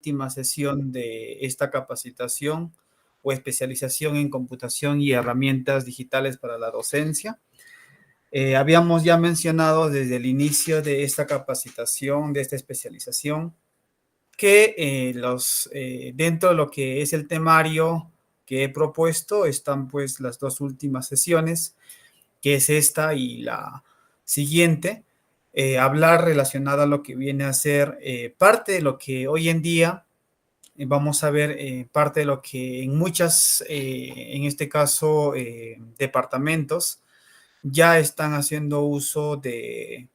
última sesión de esta capacitación o especialización en computación y herramientas digitales para la docencia. Habíamos ya mencionado desde el inicio de esta capacitación, de esta especialización, que dentro de lo que es el temario que he propuesto están pues las dos últimas sesiones, que es esta y la siguiente, hablar relacionado a lo que viene a ser parte de lo que hoy en día vamos a ver, parte de lo que en muchas, en este caso, departamentos, ya están haciendo uso de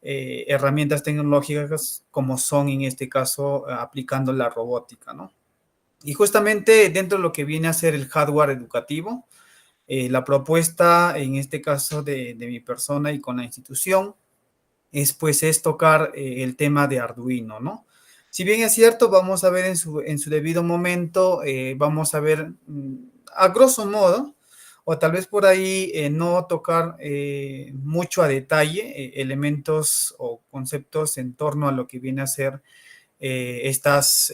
herramientas tecnológicas como son en este caso aplicando la robótica, ¿no? Y justamente dentro de lo que viene a ser el hardware educativo, la propuesta en este caso de mi persona y con la institución es tocar el tema de Arduino, ¿no? Si bien es cierto, vamos a ver en su debido momento, vamos a ver a grosso modo, o tal vez por ahí no tocar mucho a detalle elementos o conceptos en torno a lo que viene a ser estos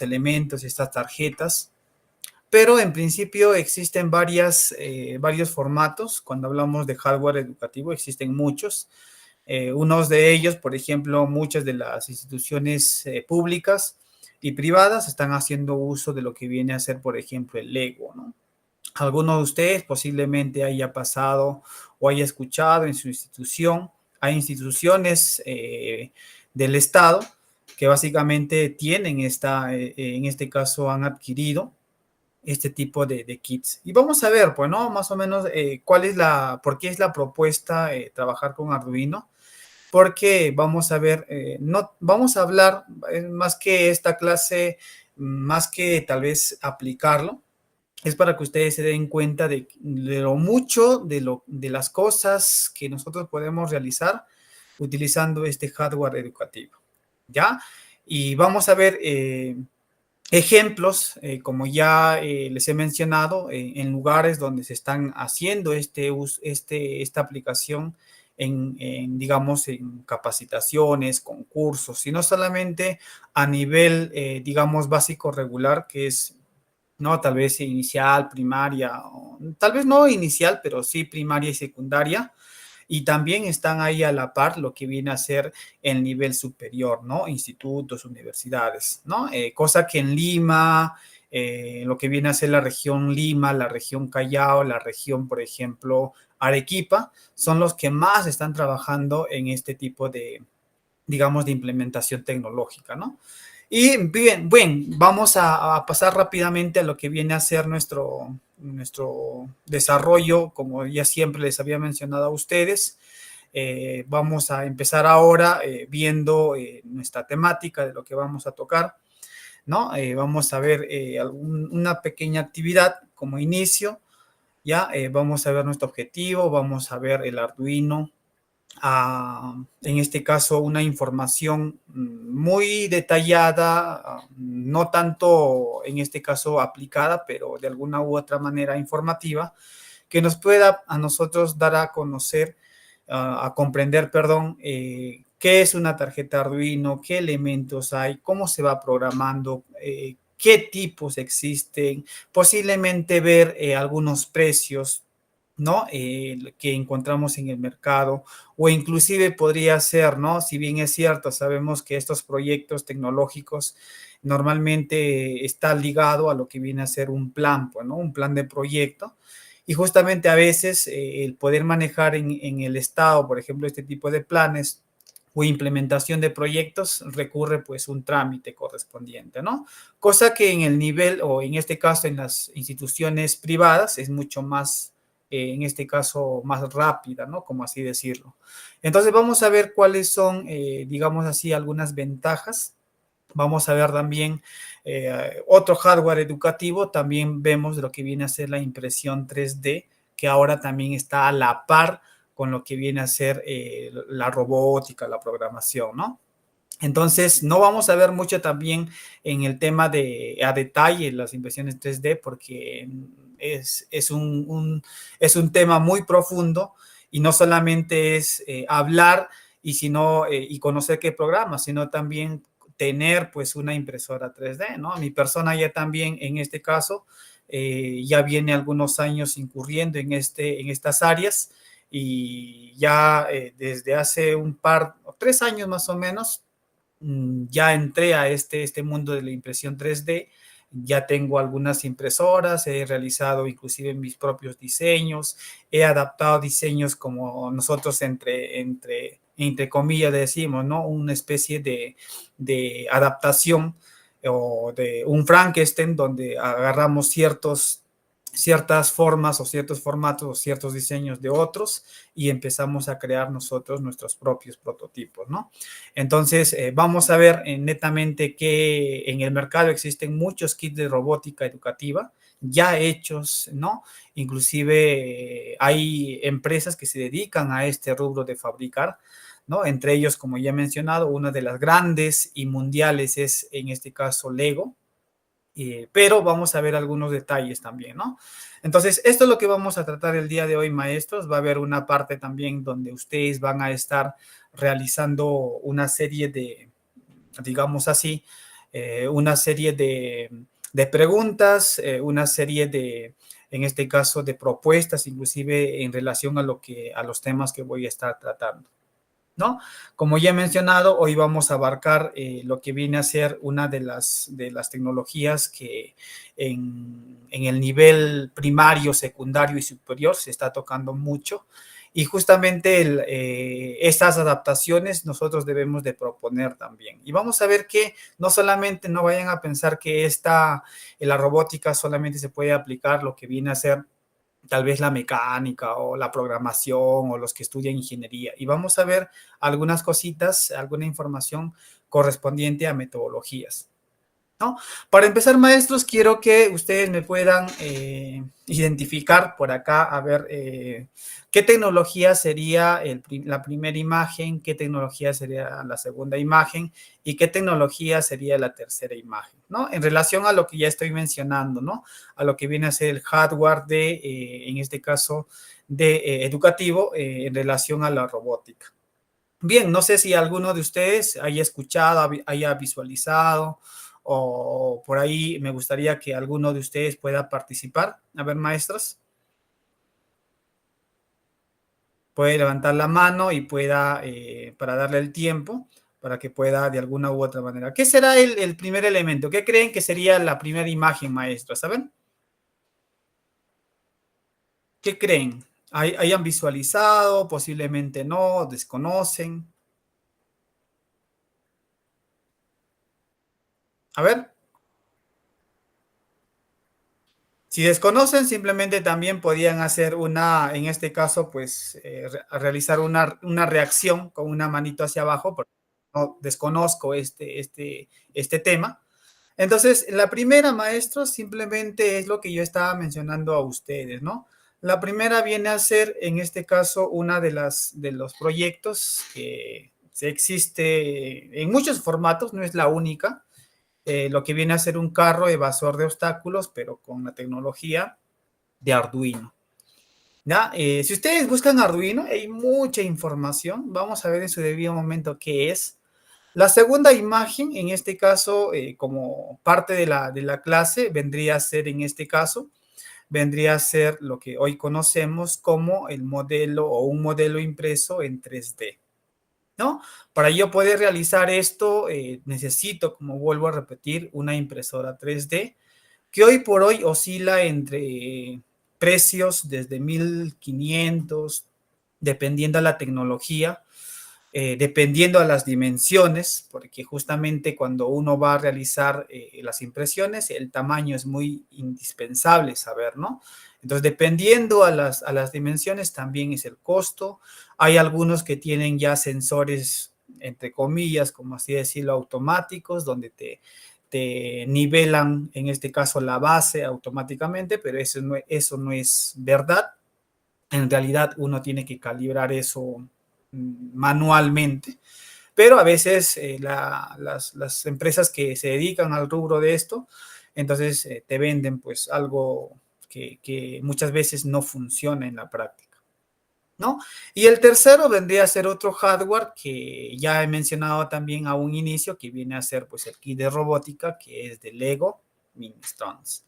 elementos, estas tarjetas, pero en principio existen varios formatos. Cuando hablamos de hardware educativo, existen muchos. Unos de ellos, por ejemplo, muchas de las instituciones públicas y privadas están haciendo uso de lo que viene a ser, por ejemplo, el Lego, ¿no? Alguno de ustedes posiblemente haya pasado o haya escuchado en su institución. Hay instituciones del Estado que básicamente tienen en este caso han adquirido este tipo de kits. Y vamos a ver, pues, ¿no? Más o menos por qué es la propuesta trabajar con Arduino, porque vamos a ver, no, vamos a hablar más que esta clase, más que tal vez aplicarlo, es para que ustedes se den cuenta de lo mucho, de las cosas que nosotros podemos realizar utilizando este hardware educativo, ¿ya? Y vamos a ver ejemplos, como ya les he mencionado, en lugares donde se están haciendo esta aplicación digamos, en capacitaciones, concursos, y no solamente a nivel, digamos, básico regular, que es, no, tal vez inicial, primaria, tal vez no inicial, pero sí primaria y secundaria, y también están ahí a la par lo que viene a ser el nivel superior, ¿no? Institutos, universidades, ¿no? Cosa que en Lima, lo que viene a ser la región Lima, la región Callao, la región, por ejemplo, Arequipa, son los que más están trabajando en este tipo de, digamos, de implementación tecnológica, ¿no? Y bien, bueno, vamos a pasar rápidamente a lo que viene a ser nuestro desarrollo, como ya siempre les había mencionado a ustedes. Vamos a empezar ahora viendo nuestra temática de lo que vamos a tocar, ¿no? Vamos a ver una pequeña actividad como inicio, ¿ya? Vamos a ver nuestro objetivo, vamos a ver el Arduino, en este caso, una información muy detallada, no tanto en este caso aplicada, pero de alguna u otra manera informativa, que nos pueda a nosotros dar a conocer, a comprender, perdón, qué es una tarjeta Arduino, qué elementos hay, cómo se va programando, qué tipos existen, posiblemente ver algunos precios, ¿no? Que encontramos en el mercado, o inclusive podría ser, ¿no? Si bien es cierto, sabemos que estos proyectos tecnológicos normalmente están ligados a lo que viene a ser un plan, pues, ¿no? Un plan de proyecto. Y justamente a veces el poder manejar en el Estado, por ejemplo, este tipo de planes o implementación de proyectos recurre pues un trámite correspondiente, ¿no? Cosa que en el nivel, o en este caso en las instituciones privadas, es mucho más en este caso más rápida, ¿no? Como así decirlo. Entonces vamos a ver cuáles son, digamos así, algunas ventajas. Vamos a ver también otro hardware educativo, también vemos lo que viene a ser la impresión 3D, que ahora también está a la par con lo que viene a ser la robótica, la programación, ¿no? Entonces, no vamos a ver mucho también en el tema a detalle las impresiones 3D porque es un tema muy profundo y no solamente es hablar y conocer qué programa, sino también tener pues una impresora 3D, ¿no? Mi persona ya también en este caso ya viene algunos años incurriendo en estas áreas y ya desde hace un par, 3 años más o menos, ya entré a este mundo de la impresión 3D, ya tengo algunas impresoras, he realizado inclusive mis propios diseños, he adaptado diseños como nosotros entre comillas decimos, ¿no? Una especie de adaptación o de un Frankenstein donde agarramos ciertas formas o ciertos formatos o ciertos diseños de otros y empezamos a crear nosotros nuestros propios prototipos, ¿no? Entonces, vamos a ver netamente que en el mercado existen muchos kits de robótica educativa ya hechos, ¿no? Inclusive hay empresas que se dedican a este rubro de fabricar, ¿no? Entre ellos, como ya he mencionado, una de las grandes y mundiales es en este caso Lego, pero vamos a ver algunos detalles también, ¿no? Entonces, esto es lo que vamos a tratar el día de hoy, maestros. Va a haber una parte también donde ustedes van a estar realizando una serie de, digamos así, una serie de preguntas, una serie de, en este caso, de propuestas, inclusive en relación a los temas que voy a estar tratando, ¿no? Como ya he mencionado, hoy vamos a abarcar lo que viene a ser una de las tecnologías que en el nivel primario, secundario y superior se está tocando mucho. Y justamente estas adaptaciones nosotros debemos de proponer también. Y vamos a ver que no solamente no vayan a pensar que la robótica solamente se puede aplicar lo que viene a ser tal vez la mecánica o la programación o los que estudian ingeniería. Y vamos a ver algunas cositas, alguna información correspondiente a metodologías, ¿no? Para empezar, maestros, quiero que ustedes me puedan identificar por acá, a ver, qué tecnología sería la primera imagen, qué tecnología sería la segunda imagen y qué tecnología sería la tercera imagen, ¿no? En relación a lo que ya estoy mencionando, ¿no? A lo que viene a ser el hardware en este caso, de educativo en relación a la robótica. Bien, no sé si alguno de ustedes haya escuchado, haya visualizado o por ahí me gustaría que alguno de ustedes pueda participar. A ver, maestros, puede levantar la mano y pueda, para darle el tiempo, para que pueda de alguna u otra manera. ¿Qué será el primer elemento? ¿Qué creen que sería la primera imagen, maestros? ¿Saben? ¿Qué creen? ¿Hayan visualizado? Posiblemente no, desconocen. A ver. Si desconocen, simplemente también podían hacer en este caso, pues realizar una reacción con una manito hacia abajo, porque no desconozco este tema. Entonces, la primera, maestro, simplemente es lo que yo estaba mencionando a ustedes, ¿no? La primera viene a ser, en este caso, una de los proyectos que se existe en muchos formatos, no es la única, lo que viene a ser un carro evasor de obstáculos, pero con la tecnología de Arduino. ¿Ya? Si ustedes buscan Arduino, hay mucha información. Vamos a ver en su debido momento qué es. La segunda imagen, en este caso, como parte de la clase, vendría a ser, en este caso, vendría a ser lo que hoy conocemos como el modelo o un modelo impreso en 3D. ¿No? Para yo poder realizar esto, necesito, como vuelvo a repetir, una impresora 3D que hoy por hoy oscila entre precios desde 1.500, dependiendo de la tecnología, dependiendo de las dimensiones, porque justamente cuando uno va a realizar las impresiones, el tamaño es muy indispensable saber, ¿no? Entonces, dependiendo a las dimensiones, también es el costo. Hay algunos que tienen ya sensores, entre comillas, como así decirlo, automáticos, donde te nivelan, en este caso, la base automáticamente, pero eso no es verdad. En realidad, uno tiene que calibrar eso manualmente, pero a veces las empresas que se dedican al rubro de esto, entonces te venden pues algo que muchas veces no funciona en la práctica. ¿no? Y el tercero vendría a ser otro hardware que ya he mencionado también a un inicio, que viene a ser pues el kit de robótica, que es de Lego Mini-Stones,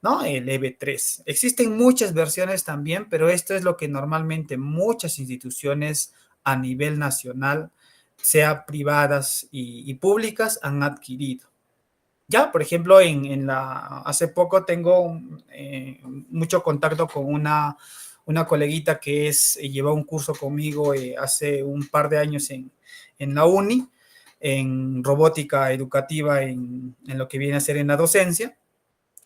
¿no? El EV3. Existen muchas versiones también, pero esto es lo que normalmente muchas instituciones a nivel nacional, sea privadas y públicas, han adquirido. Ya, por ejemplo, hace poco tengo mucho contacto con una coleguita que lleva un curso conmigo hace un par de años en la uni, en robótica educativa, en lo que viene a ser en la docencia.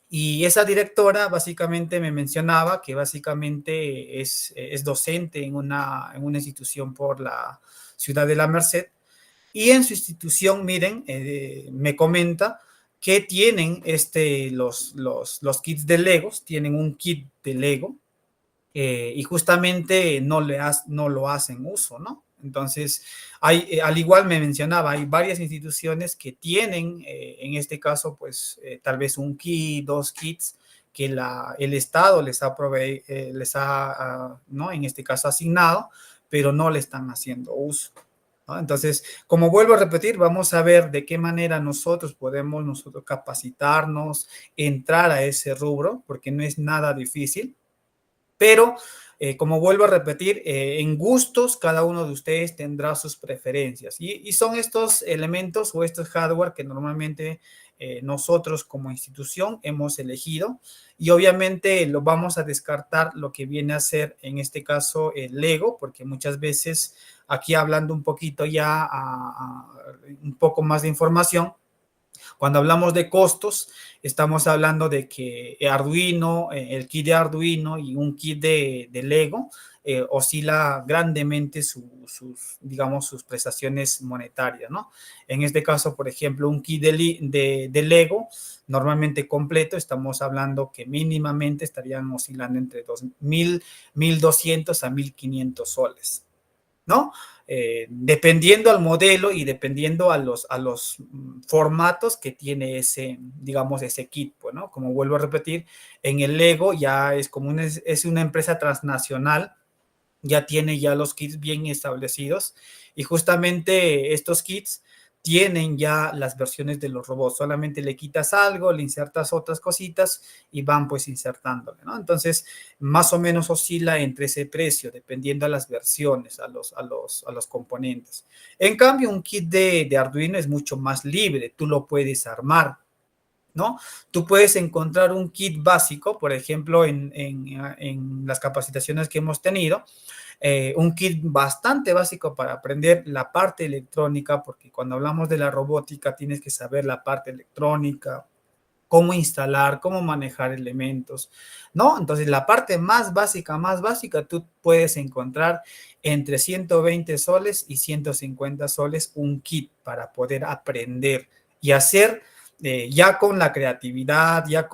Y esa directora básicamente me mencionaba que básicamente es docente en una institución por la ciudad de la Merced, y en su institución, miren, me comenta que tienen los kits de Legos, tienen un kit de Lego, y justamente no lo hacen uso, ¿no? Entonces, al igual me mencionaba, hay varias instituciones que tienen, en este caso, pues tal vez un kit, dos kits, que el Estado ¿no? En este caso asignado, pero no le están haciendo uso, ¿no? Entonces, como vuelvo a repetir, vamos a ver de qué manera nosotros capacitarnos, entrar a ese rubro, porque no es nada difícil, pero como vuelvo a repetir, en gustos cada uno de ustedes tendrá sus preferencias, y son estos elementos o estos hardware que normalmente nosotros como institución hemos elegido, y obviamente lo vamos a descartar lo que viene a ser en este caso el Lego, porque muchas veces aquí hablando un poquito ya un poco más de información. Cuando hablamos de costos, estamos hablando de que Arduino, el kit de Arduino y un kit de Lego oscila grandemente digamos, sus prestaciones monetarias, ¿no? En este caso, por ejemplo, un kit de Lego, normalmente completo, estamos hablando que mínimamente estarían oscilando entre 1,200 a 1,500 soles, ¿no? Dependiendo al modelo y dependiendo a los formatos que tiene digamos, ese kit, pues, ¿no? Como vuelvo a repetir, en el Lego ya es una empresa transnacional, ya tiene ya los kits bien establecidos, y justamente estos kits tienen ya las versiones de los robots, solamente le quitas algo, le insertas otras cositas y van pues insertándole, ¿no? Entonces, más o menos oscila entre ese precio, dependiendo a las versiones, a los componentes. En cambio, un kit de Arduino es mucho más libre, tú lo puedes armar, ¿no? Tú puedes encontrar un kit básico, por ejemplo, en las capacitaciones que hemos tenido, un kit bastante básico para aprender la parte electrónica, porque cuando hablamos de la robótica tienes que saber la parte electrónica, cómo instalar, cómo manejar elementos, ¿no? Entonces, la parte más básica, tú puedes encontrar entre 120 soles y 150 soles un kit para poder aprender y hacer ya con la creatividad, ya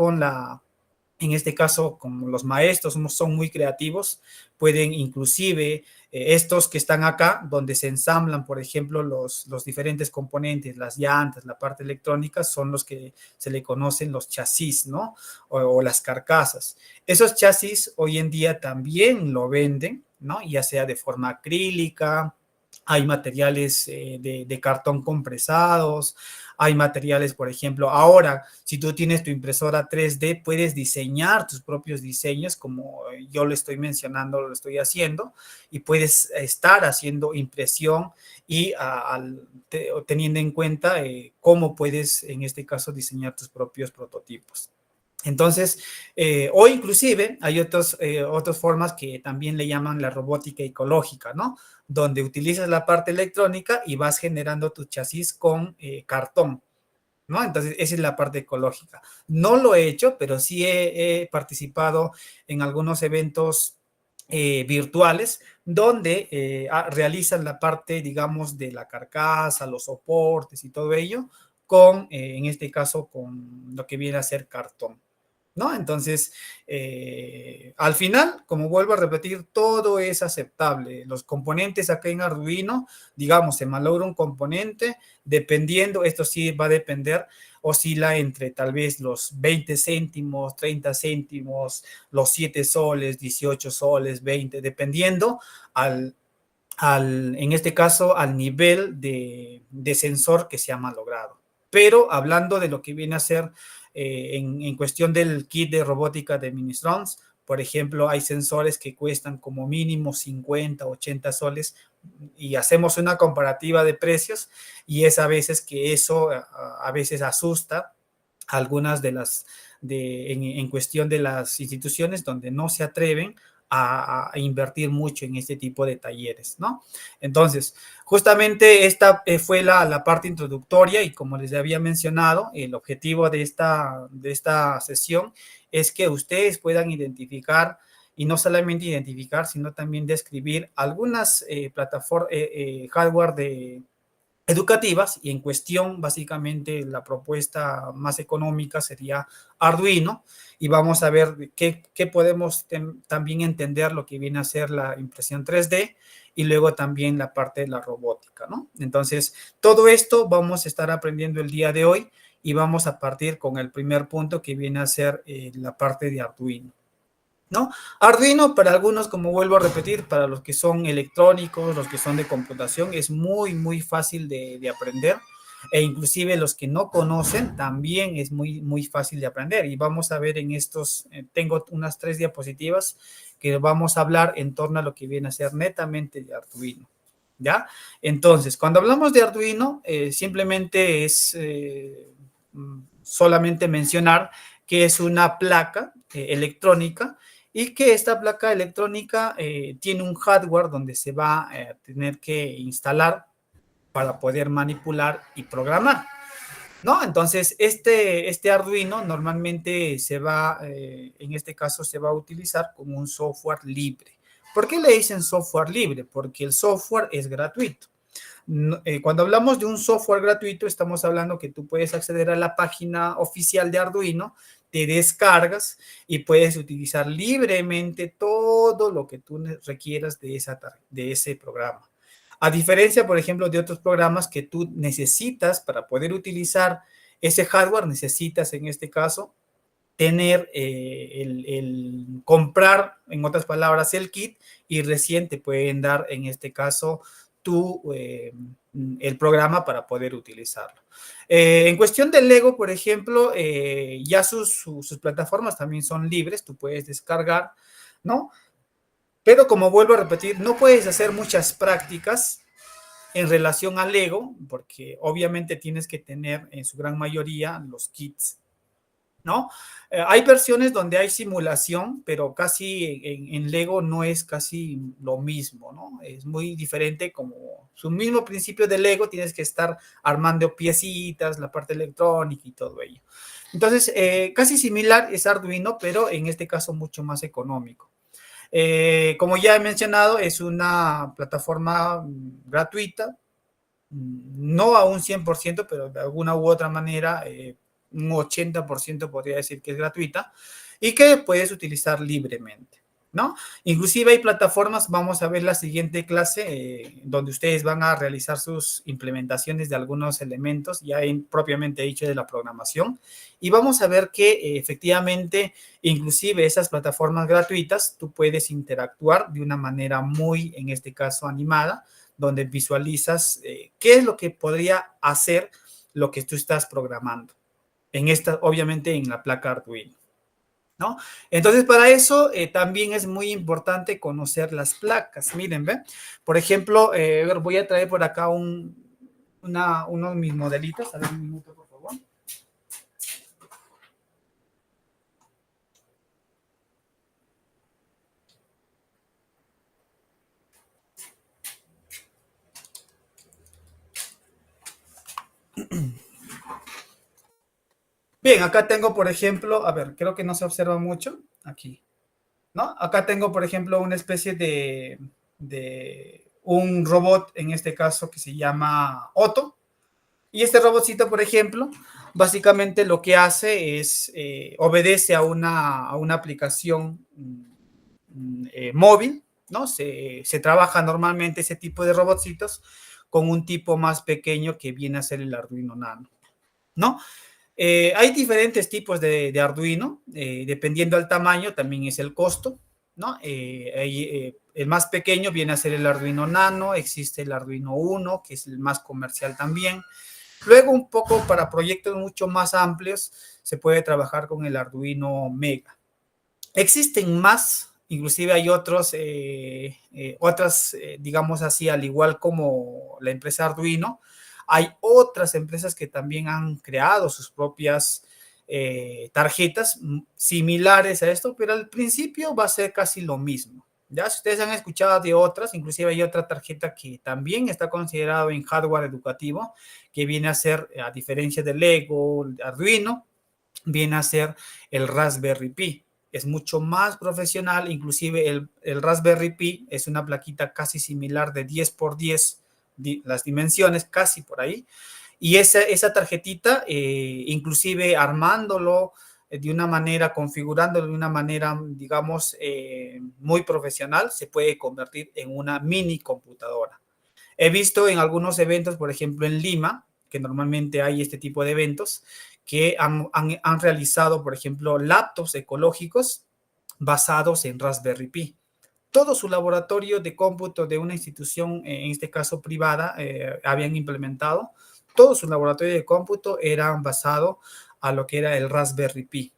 en este caso, como los maestros son muy creativos, pueden inclusive, estos que están acá, donde se ensamblan, por ejemplo, los diferentes componentes, las llantas, la parte electrónica, son los que se le conocen los chasis, ¿no? O las carcasas. Esos chasis hoy en día también lo venden, ¿no? Ya sea de forma acrílica, hay materiales de cartón compresados, hay materiales, por ejemplo, ahora, si tú tienes tu impresora 3D, puedes diseñar tus propios diseños, como yo lo estoy mencionando, lo estoy haciendo, y puedes estar haciendo impresión y teniendo en cuenta cómo puedes, en este caso, diseñar tus propios prototipos. Entonces, o inclusive hay otras formas que también le llaman la robótica ecológica, ¿no? Donde utilizas la parte electrónica y vas generando tu chasis con cartón, ¿no? Entonces, esa es la parte ecológica. No lo he hecho, pero sí he participado en algunos eventos virtuales donde realizan la parte, digamos, de la carcasa, los soportes y todo ello, en este caso, con lo que viene a ser cartón, ¿no? Entonces, al final, como vuelvo a repetir, todo es aceptable. Los componentes acá en Arduino, digamos, se malogra un componente, dependiendo, esto sí va a depender. oscila entre tal vez los 20 céntimos, 30 céntimos, los 7 soles, 18 soles, 20, dependiendo en este caso, al nivel de sensor que se ha malogrado. Pero hablando de lo que viene a ser en cuestión del kit de robótica de Ministrons, por ejemplo, hay sensores que cuestan como mínimo 50, 80 soles y hacemos una comparativa de precios y es a veces que eso a veces asusta a algunas de las, en cuestión de las instituciones donde no se atreven a invertir mucho en este tipo de talleres, ¿no? Entonces, justamente esta fue la parte introductoria y como les había mencionado, el objetivo de esta sesión es que ustedes puedan identificar y no solamente identificar, sino también describir algunas plataformas, hardware educativas y en cuestión básicamente la propuesta más económica sería Arduino y vamos a ver qué podemos también entender lo que viene a ser la impresión 3D y luego también la parte de la robótica, ¿no? Entonces, todo esto vamos a estar aprendiendo el día de hoy y vamos a partir con el primer punto que viene a ser la parte de Arduino, ¿no? Arduino para algunos, como vuelvo a repetir, para los que son electrónicos, los que son de computación, es muy fácil de aprender e inclusive los que no conocen también es muy fácil de aprender y vamos a ver en estos, tengo unas 3 diapositivas que vamos a hablar en torno a lo que viene a ser netamente de Arduino, ¿ya? Entonces, cuando hablamos de Arduino, simplemente es solamente mencionar que es una placa electrónica y que esta placa electrónica tiene un hardware donde se va a tener que instalar para poder manipular y programar, ¿no? Entonces, este Arduino normalmente se va, en este caso se va a utilizar como un software libre. ¿Por qué le dicen software libre? Porque el software es gratuito. Cuando hablamos de un software gratuito, estamos hablando que tú puedes acceder a la página oficial de Arduino, te descargas y puedes utilizar libremente todo lo que tú requieras de ese programa. A diferencia, por ejemplo, de otros programas que tú necesitas para poder utilizar ese hardware, necesitas en este caso tener el comprar, en otras palabras, el kit y recién te pueden dar, en este caso, el programa para poder utilizarlo. En cuestión del Lego, por ejemplo, ya sus plataformas también son libres, tú puedes descargar, ¿no? Pero como vuelvo a repetir, no puedes hacer muchas prácticas en relación al Lego, porque obviamente tienes que tener en su gran mayoría los kits, ¿no? Hay versiones donde hay simulación, pero casi en Lego no es casi lo mismo, ¿no? Es muy diferente, como su mismo principio de Lego, tienes que estar armando piecitas, la parte electrónica y todo ello. Entonces, casi similar es Arduino, pero en este caso mucho más económico. Como ya he mencionado, es una plataforma gratuita, no a un 100%, pero de alguna u otra manera, un 80% podría decir que es gratuita y que puedes utilizar libremente, ¿no? Inclusive hay plataformas, vamos a ver la siguiente clase, donde ustedes van a realizar sus implementaciones de algunos elementos, ya propiamente dicho de la programación, y vamos a ver que efectivamente, inclusive esas plataformas gratuitas, tú puedes interactuar de una manera muy, en este caso, animada, donde visualizas qué es lo que podría hacer lo que tú estás programando. Obviamente en la placa Arduino, ¿no? Entonces, para eso también es muy importante conocer las placas. Miren, ¿ven? Por ejemplo, voy a traer por acá uno de mis modelitos. A ver, un minuto, por favor. Bien, acá tengo, por ejemplo, a ver, creo que no se observa mucho aquí, ¿no? Acá tengo, por ejemplo, una especie de un robot, en este caso, que se llama Otto. Y este robotcito, por ejemplo, básicamente lo que hace es obedece a una aplicación móvil, ¿no? Se trabaja normalmente ese tipo de robotcitos con un tipo más pequeño que viene a ser el Arduino Nano, ¿no? Hay diferentes tipos de Arduino, dependiendo del tamaño, también es el costo, ¿no? El más pequeño viene a ser el Arduino Nano, existe el Arduino Uno, que es el más comercial también. Luego, un poco para proyectos mucho más amplios, se puede trabajar con el Arduino Mega. Existen más, inclusive hay otras, digamos así, al igual como la empresa Arduino, hay otras empresas que también han creado sus propias tarjetas similares a esto, pero al principio va a ser casi lo mismo. Ya, si ustedes han escuchado de otras, inclusive hay otra tarjeta que también está considerada en hardware educativo, que viene a ser, a diferencia del Lego, Arduino, viene a ser el Raspberry Pi. Es mucho más profesional, inclusive el Raspberry Pi es una plaquita casi similar de 10 por 10, las dimensiones casi por ahí, y esa tarjetita, inclusive armándolo de una manera, configurándolo de una manera, digamos, muy profesional, se puede convertir en una mini computadora. He visto en algunos eventos, por ejemplo en Lima, que normalmente hay este tipo de eventos, que han realizado, por ejemplo, laptops ecológicos basados en Raspberry Pi. Todo su laboratorio de cómputo de una institución, en este caso privada, habían implementado, todo su laboratorio de cómputo era basado a lo que era el Raspberry Pi,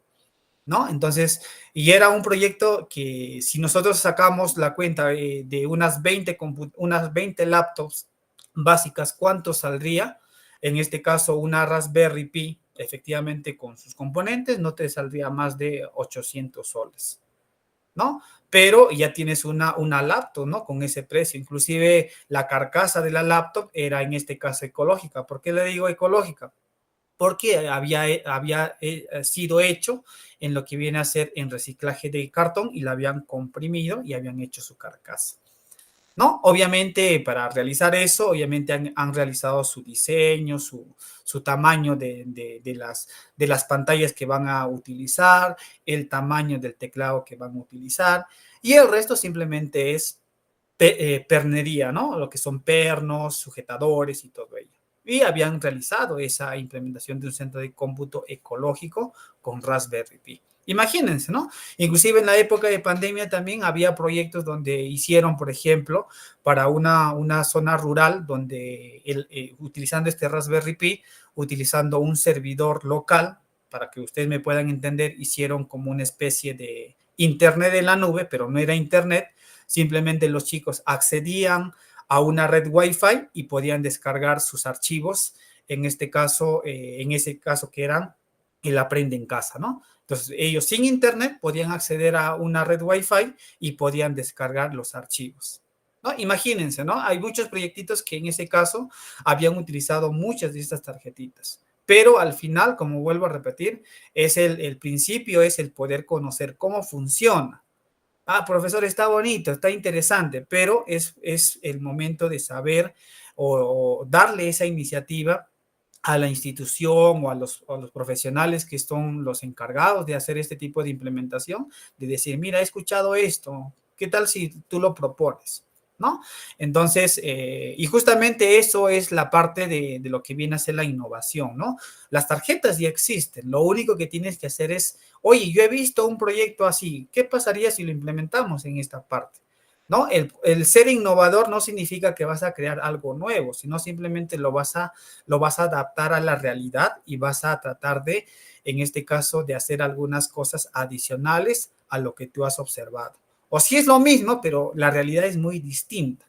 ¿no? Entonces, y era un proyecto que si nosotros sacamos la cuenta de unas 20 laptops básicas, ¿cuánto saldría? En este caso, una Raspberry Pi, efectivamente con sus componentes, no te saldría más de 800 soles, ¿no? Pero ya tienes una laptop, ¿no? Con ese precio. Inclusive la carcasa de la laptop era en este caso ecológica. ¿Por qué le digo ecológica? Porque había sido hecho en lo que viene a ser en reciclaje de cartón y la habían comprimido y habían hecho su carcasa, ¿no? Obviamente, para realizar eso, obviamente han realizado su diseño, su tamaño de las pantallas que van a utilizar, el tamaño del teclado que van a utilizar, y el resto simplemente es pernería, ¿no? Lo que son pernos, sujetadores y todo ello. Y habían realizado esa implementación de un centro de cómputo ecológico con Raspberry Pi. Imagínense, ¿no? Inclusive en la época de pandemia también había proyectos donde hicieron, por ejemplo, para una zona rural donde utilizando este Raspberry Pi, utilizando un servidor local, para que ustedes me puedan entender, hicieron como una especie de internet en la nube, pero no era internet, simplemente los chicos accedían a una red Wi-Fi y podían descargar sus archivos, en ese caso que eran el Aprende en Casa, ¿no? Entonces, ellos sin internet podían acceder a una red Wi-Fi y podían descargar los archivos, ¿no? Imagínense, ¿no? Hay muchos proyectitos que en ese caso habían utilizado muchas de estas tarjetitas. Pero al final, como vuelvo a repetir, es el principio, es el poder conocer cómo funciona. Ah, profesor, está bonito, está interesante, pero es el momento de saber o darle esa iniciativa a la institución o a los profesionales que son los encargados de hacer este tipo de implementación, de decir, mira, he escuchado esto, ¿qué tal si tú lo propones? ¿No? Entonces, y justamente eso es la parte de lo que viene a ser la innovación, ¿no? Las tarjetas ya existen, lo único que tienes que hacer es, oye, yo he visto un proyecto así, ¿qué pasaría si lo implementamos en esta parte? ¿No? El ser innovador no significa que vas a crear algo nuevo, sino simplemente lo vas a adaptar a la realidad y vas a tratar de, en este caso, de hacer algunas cosas adicionales a lo que tú has observado. O si es lo mismo, pero la realidad es muy distinta.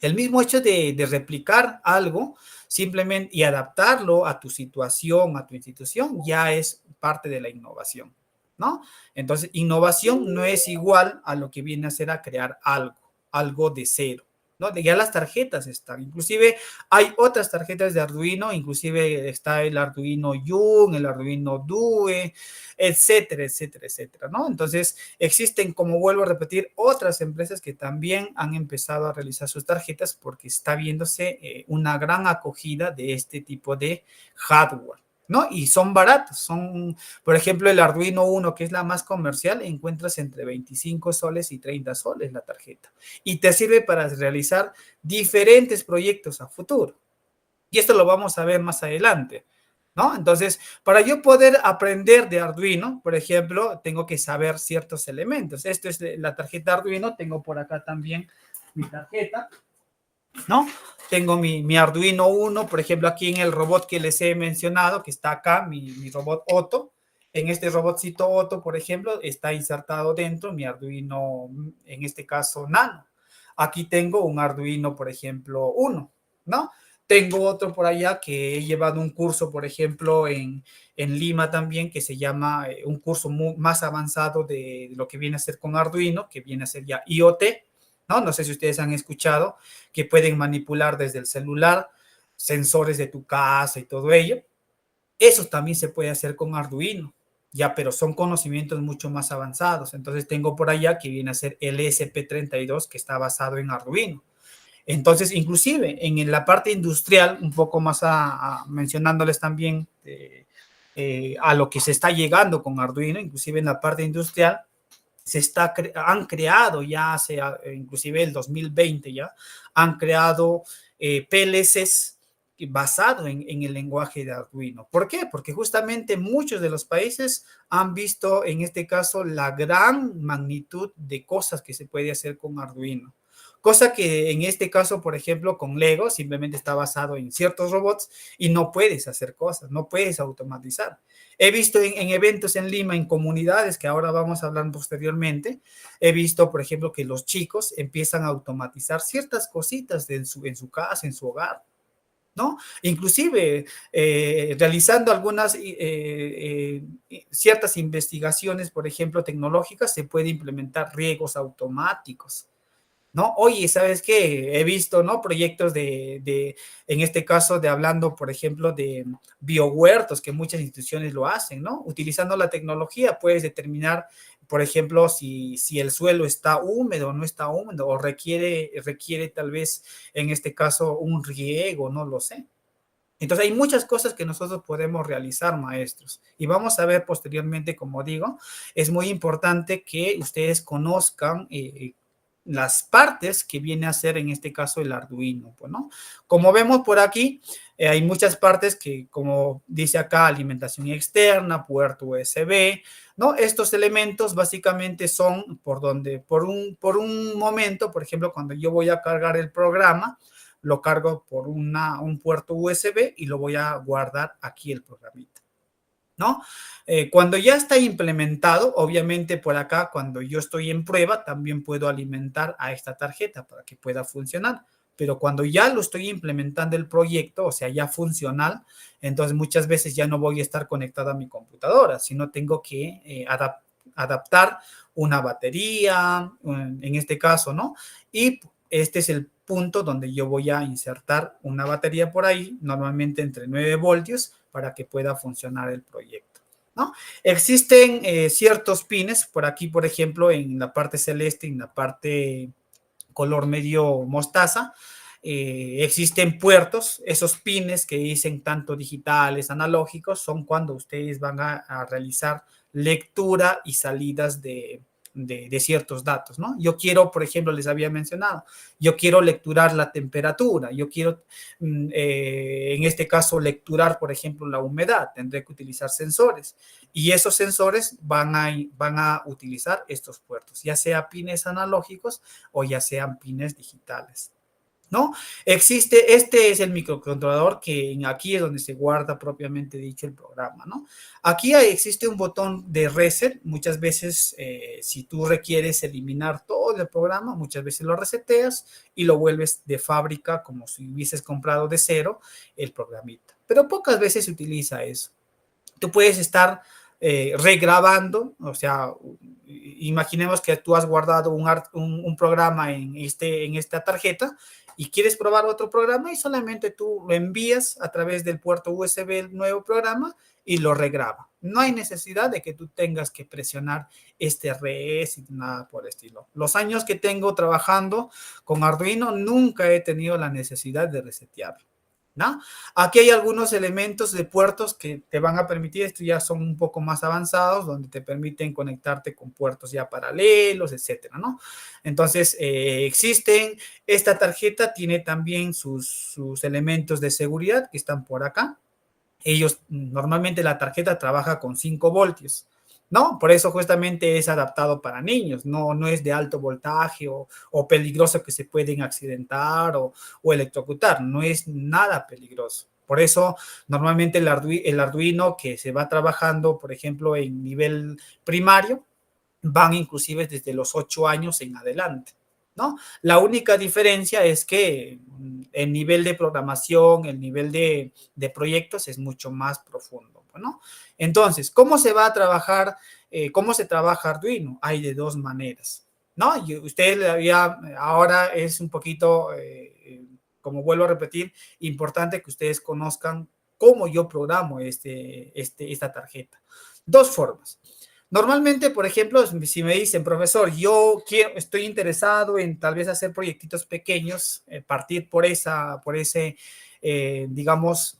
El mismo hecho de replicar algo simplemente y adaptarlo a tu situación, a tu institución, ya es parte de la innovación, ¿no? Entonces, innovación no es igual a lo que viene a ser a crear algo, algo de cero, ¿no? Ya las tarjetas están, inclusive hay otras tarjetas de Arduino, inclusive está el Arduino Yun, el Arduino Due, etcétera, etcétera, etcétera, ¿no? Entonces, existen, como vuelvo a repetir, otras empresas que también han empezado a realizar sus tarjetas porque está viéndose una gran acogida de este tipo de hardware, ¿no? Y son baratos, son, por ejemplo, el Arduino Uno, que es la más comercial, encuentras entre 25 soles y 30 soles la tarjeta. Y te sirve para realizar diferentes proyectos a futuro. Y esto lo vamos a ver más adelante. ¿no? Entonces, para yo poder aprender de Arduino, por ejemplo, tengo que saber ciertos elementos. Esto es la tarjeta Arduino, tengo por acá también mi tarjeta, ¿no? Tengo mi Arduino 1, por ejemplo, aquí en el robot que les he mencionado, que está acá, mi robot Otto. En este robotcito Otto, por ejemplo, está insertado dentro mi Arduino, en este caso, Nano. Aquí tengo un Arduino, por ejemplo, 1, ¿no? Tengo otro por allá que he llevado un curso, por ejemplo, en Lima también, que se llama un curso más avanzado de lo que viene a ser con Arduino, que viene a ser ya IoT, ¿no? No sé si ustedes han escuchado que pueden manipular desde el celular sensores de tu casa y todo ello. Eso también se puede hacer con Arduino, ya, pero son conocimientos mucho más avanzados. Entonces tengo por allá que viene a ser el ESP32, que está basado en Arduino. Entonces, inclusive en la parte industrial, un poco más mencionándoles también a lo que se está llegando con Arduino, inclusive en la parte industrial, han creado ya hace, inclusive el 2020 ya, han creado PLCs basado en el lenguaje de Arduino. ¿Por qué? Porque justamente muchos de los países han visto en este caso la gran magnitud de cosas que se puede hacer con Arduino. Cosa que en este caso, por ejemplo, con Lego simplemente está basado en ciertos robots y no puedes hacer cosas, no puedes automatizar. He visto en eventos en Lima, en comunidades, que ahora vamos a hablar posteriormente, he visto, por ejemplo, que los chicos empiezan a automatizar ciertas cositas en su casa, en su hogar, ¿no? Inclusive realizando algunas ciertas investigaciones, por ejemplo, tecnológicas, se puede implementar riegos automáticos, ¿no? Oye, ¿sabes qué? He visto, ¿no? Proyectos en este caso, de hablando, por ejemplo, de biohuertos, que muchas instituciones lo hacen, ¿no? Utilizando la tecnología puedes determinar, por ejemplo, si el suelo está húmedo o no está húmedo, o requiere tal vez, en este caso, un riego, no lo sé. Entonces hay muchas cosas que nosotros podemos realizar, maestros. Y vamos a ver posteriormente, como digo, es muy importante que ustedes conozcan las partes que viene a ser en este caso el Arduino, pues, ¿no? Como vemos por aquí, hay muchas partes que, como dice acá, alimentación externa, puerto USB, ¿no? Estos elementos básicamente son por un momento, por ejemplo, cuando yo voy a cargar el programa, lo cargo por un puerto USB y lo voy a guardar aquí el programita, ¿no? Cuando ya está implementado, obviamente por acá, cuando yo estoy en prueba, también puedo alimentar a esta tarjeta para que pueda funcionar. Pero cuando ya lo estoy implementando el proyecto, o sea, ya funcional, entonces muchas veces ya no voy a estar conectado a mi computadora, sino tengo que adaptar una batería, en este caso, ¿no? Y este es el punto donde yo voy a insertar una batería por ahí, normalmente entre 9 voltios, para que pueda funcionar el proyecto, ¿no? Existen ciertos pines, por aquí, por ejemplo, en la parte celeste, en la parte color medio mostaza, existen puertos, esos pines que dicen tanto digitales, analógicos, son cuando ustedes van a realizar lectura y salidas de ciertos datos, ¿no? Yo quiero, por ejemplo, les había mencionado, yo quiero lecturar la temperatura, yo quiero, en este caso, lecturar, por ejemplo, la humedad, tendré que utilizar sensores y esos sensores van a utilizar estos puertos, ya sea pines analógicos o ya sean pines digitales, ¿no? Este es el microcontrolador que aquí es donde se guarda propiamente dicho el programa, ¿no? Aquí existe un botón de reset, muchas veces si tú requieres eliminar todo el programa, muchas veces lo reseteas y lo vuelves de fábrica como si hubieses comprado de cero el programita, pero pocas veces se utiliza eso. Tú puedes estar regrabando, o sea, imaginemos que tú has guardado un programa en esta tarjeta y quieres probar otro programa y solamente tú lo envías a través del puerto USB el nuevo programa y lo regraba. No hay necesidad de que tú tengas que presionar este res y nada por el estilo. Los años que tengo trabajando con Arduino nunca he tenido la necesidad de resetearlo, ¿no? Aquí hay algunos elementos de puertos que te van a permitir, estos ya son un poco más avanzados, donde te permiten conectarte con puertos ya paralelos, etcétera, ¿no? Entonces, existen, esta tarjeta tiene también sus elementos de seguridad que están por acá. ellos normalmente la tarjeta trabaja con 5 voltios, ¿no? Por eso justamente es adaptado para niños, no es de alto voltaje o peligroso que se pueden accidentar o electrocutar, no es nada peligroso. Por eso, normalmente el Arduino que se va trabajando, por ejemplo, en nivel primario, van inclusive desde los 8 años en adelante, ¿no? La única diferencia es que el nivel de programación, el nivel de proyectos es mucho más profundo, ¿no? Entonces, ¿cómo se va a trabajar? ¿Cómo se trabaja Arduino? Hay de dos maneras, ¿no? Y usted ya ahora es un poquito, como vuelvo a repetir, importante que ustedes conozcan cómo yo programo esta tarjeta. Dos formas. Normalmente, por ejemplo, si me dicen, profesor, estoy interesado en tal vez hacer proyectitos pequeños, partir digamos,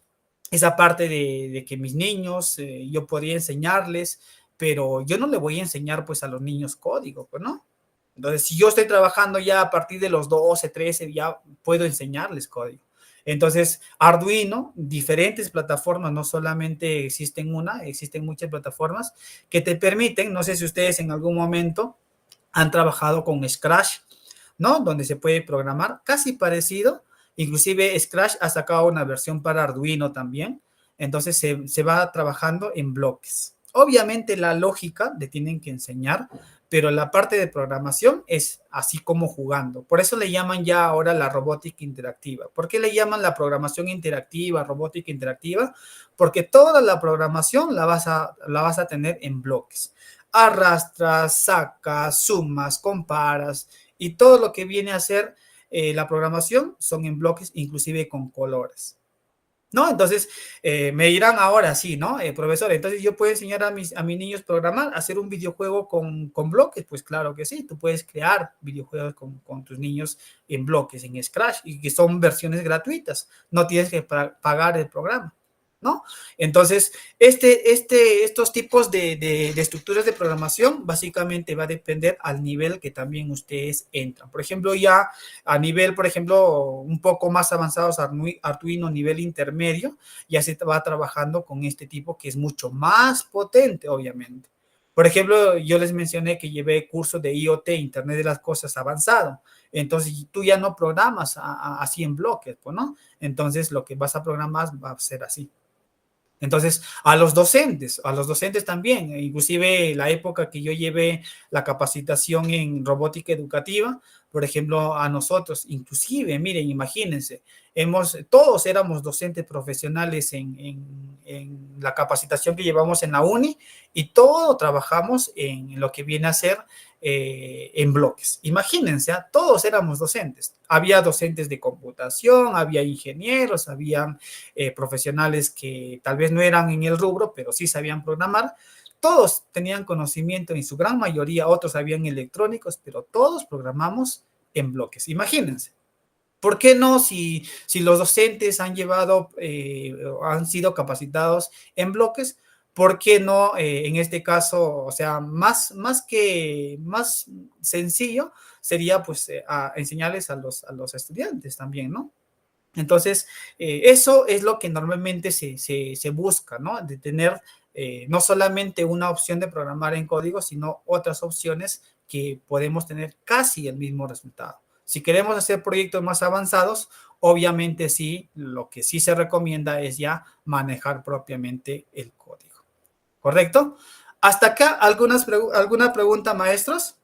esa parte de que mis niños, yo podría enseñarles, pero yo no le voy a enseñar pues a los niños código, pues, ¿no? Entonces, si yo estoy trabajando ya a partir de los 12, 13, ya puedo enseñarles código. Entonces, Arduino, diferentes plataformas, no solamente existen una, existen muchas plataformas que te permiten, no sé si ustedes en algún momento han trabajado con Scratch, ¿no? Donde se puede programar casi parecido, inclusive Scratch ha sacado una versión para Arduino también, entonces se va trabajando en bloques. Obviamente la lógica le tienen que enseñar, pero la parte de programación es así como jugando. Por eso le llaman ya ahora la robótica interactiva. ¿Por qué le llaman la programación interactiva, robótica interactiva? Porque toda la programación la vas a tener en bloques. Arrastras, sacas, sumas, comparas y todo lo que viene a ser la programación son en bloques, inclusive con colores. ¿No? Entonces, me dirán ahora sí, ¿no? Profesor, entonces yo puedo enseñar a mis niños programar, hacer un videojuego con bloques. Pues claro que sí, tú puedes crear videojuegos con tus niños en bloques, en Scratch, y que son versiones gratuitas. No tienes que pagar el programa, ¿no? Entonces, estos tipos de estructuras de programación básicamente va a depender al nivel que también ustedes entran. Por ejemplo, ya a nivel, por ejemplo, un poco más avanzados, Arduino nivel intermedio, ya se va trabajando con este tipo que es mucho más potente, obviamente. Por ejemplo, yo les mencioné que llevé curso de IoT, Internet de las Cosas avanzado. Entonces, tú ya no programas así en bloques, pues, ¿no? Entonces, lo que vas a programar va a ser así. Entonces, a los docentes también, inclusive la época que yo llevé la capacitación en robótica educativa, por ejemplo, a nosotros, inclusive, miren, imagínense, todos éramos docentes profesionales en la capacitación que llevamos en la uni y todos trabajamos en lo que viene a ser en bloques. Imagínense, todos éramos docentes. Había docentes de computación, había ingenieros, había profesionales que tal vez no eran en el rubro, pero sí sabían programar. Todos tenían conocimiento, en su gran mayoría, otros sabían electrónicos, pero todos programamos en bloques. Imagínense. ¿Por qué no si los docentes han llevado, han sido capacitados en bloques? ¿Por qué no, en este caso, o sea, más sencillo sería pues enseñarles a los estudiantes también, ¿no? Entonces, eso es lo que normalmente se busca, ¿no? De tener no solamente una opción de programar en código, sino otras opciones que podemos tener casi el mismo resultado. Si queremos hacer proyectos más avanzados, obviamente sí, lo que sí se recomienda es ya manejar propiamente el código. ¿Correcto? Hasta acá, ¿alguna pregunta, maestros?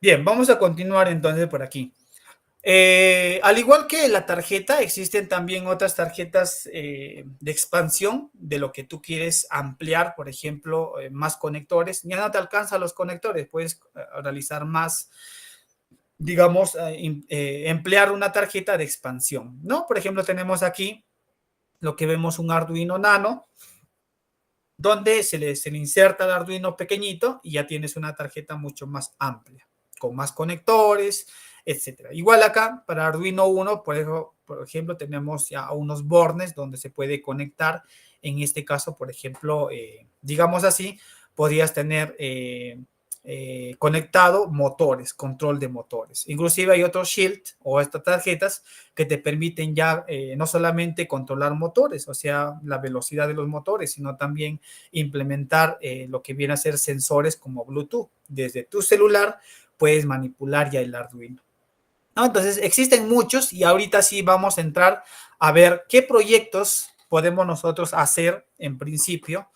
Bien, vamos a continuar entonces por aquí. Al igual que la tarjeta, existen también otras tarjetas de expansión de lo que tú quieres ampliar, por ejemplo, más conectores. Ya no te alcanzan los conectores, puedes realizar más, digamos, emplear una tarjeta de expansión, ¿no? Por ejemplo, tenemos aquí lo que vemos un Arduino Nano, donde se le inserta el Arduino pequeñito y ya tienes una tarjeta mucho más amplia, con más conectores, etcétera. Igual acá, para Arduino 1, por ejemplo, tenemos ya unos bornes donde se puede conectar. En este caso, por ejemplo, digamos así, podrías tener conectado motores, control de motores. Inclusive hay otros shield o estas tarjetas que te permiten ya no solamente controlar motores, o sea, la velocidad de los motores, sino también implementar lo que viene a ser sensores como Bluetooth. Desde tu celular puedes manipular ya el Arduino. ¿No? Entonces, existen muchos y ahorita sí vamos a entrar a ver qué proyectos podemos nosotros hacer en principio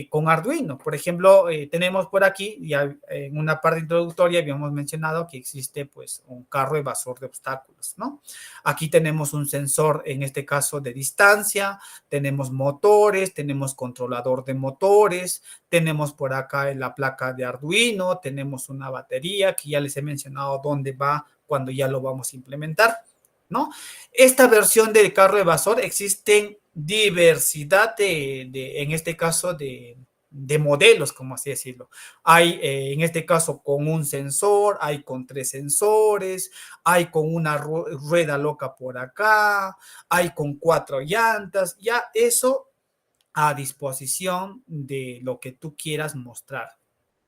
con Arduino. Por ejemplo, tenemos por aquí, ya en una parte introductoria habíamos mencionado que existe pues un carro evasor de obstáculos, ¿no? Aquí tenemos un sensor, en este caso de distancia, tenemos motores, tenemos controlador de motores, tenemos por acá en la placa de Arduino, tenemos una batería que ya les he mencionado dónde va cuando ya lo vamos a implementar, ¿no? Esta versión del carro evasor existen diversidad en este caso, de modelos, como así decirlo. Hay, en este caso, con un sensor, hay con 3 sensores, hay con una rueda loca por acá, hay con 4 llantas, ya eso a disposición de lo que tú quieras mostrar.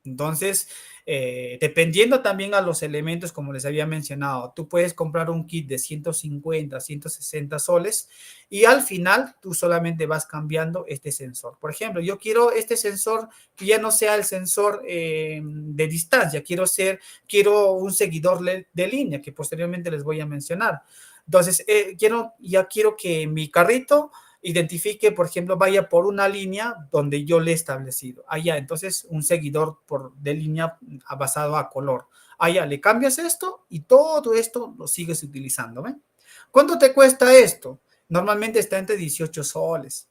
Entonces, dependiendo también a los elementos, como les había mencionado, tú puedes comprar un kit de 150, 160 soles y al final tú solamente vas cambiando este sensor. Por ejemplo, yo quiero este sensor que ya no sea el sensor de distancia, quiero un seguidor de línea que posteriormente les voy a mencionar. Entonces, quiero que mi carrito identifique, por ejemplo, vaya por una línea donde yo le he establecido. Allá, entonces, un seguidor de línea basado a color. Allá, le cambias esto y todo esto lo sigues utilizando. ¿Ven? ¿Cuánto te cuesta esto? Normalmente está entre 18 soles.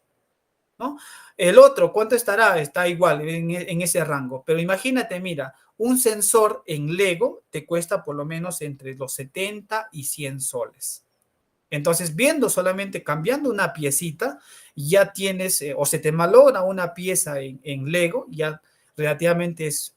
¿No? El otro, ¿cuánto estará? Está igual en ese rango. Pero imagínate, mira, un sensor en Lego te cuesta por lo menos entre los 70 y 100 soles. Entonces, viendo solamente cambiando una piecita, ya tienes, o se te malogra una pieza en Lego, ya relativamente es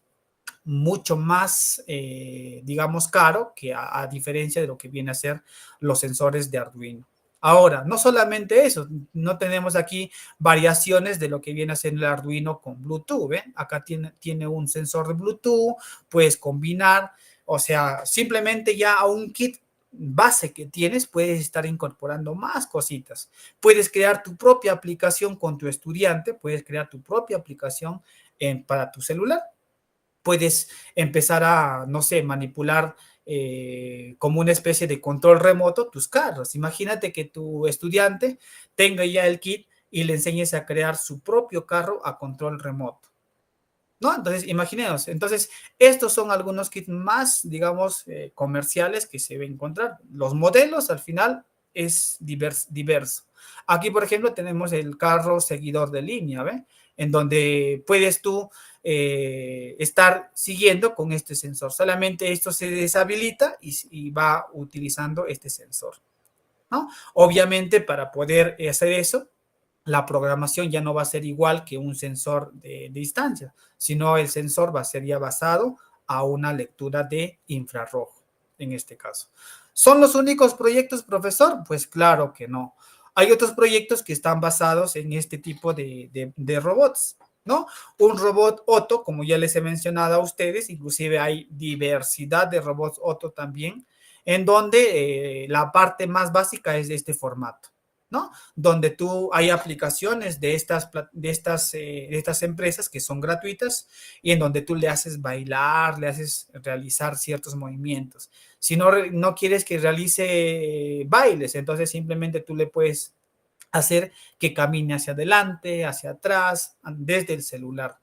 mucho más, digamos, caro que a diferencia de lo que viene a ser los sensores de Arduino. Ahora, no solamente eso, no tenemos aquí variaciones de lo que viene a ser el Arduino con Bluetooth. ¿Ven? Acá tiene un sensor de Bluetooth, puedes combinar, o sea, simplemente ya a un kit base que tienes, puedes estar incorporando más cositas. Puedes crear tu propia aplicación con tu estudiante, puedes crear tu propia aplicación para tu celular. Puedes empezar a, no sé, manipular como una especie de control remoto tus carros. Imagínate que tu estudiante tenga ya el kit y le enseñes a crear su propio carro a control remoto. ¿No? Entonces, imaginemos. Entonces, estos son algunos kits más, digamos, comerciales que se debe encontrar. Los modelos, al final, es diverso. Aquí, por ejemplo, tenemos el carro seguidor de línea, ¿ve? En donde puedes tú estar siguiendo con este sensor. Solamente esto se deshabilita y va utilizando este sensor, ¿no? Obviamente, para poder hacer eso, la programación ya no va a ser igual que un sensor de distancia, sino el sensor va a ser ya basado a una lectura de infrarrojo, en este caso. ¿Son los únicos proyectos, profesor? Pues claro que no. Hay otros proyectos que están basados en este tipo de robots, ¿no? Un robot Otto, como ya les he mencionado a ustedes, inclusive hay diversidad de robots Otto también, en donde la parte más básica es de este formato, ¿no? Donde hay aplicaciones de estas empresas que son gratuitas y en donde tú le haces bailar, le haces realizar ciertos movimientos. Si no quieres que realice bailes, entonces simplemente tú le puedes hacer que camine hacia adelante, hacia atrás, desde el celular.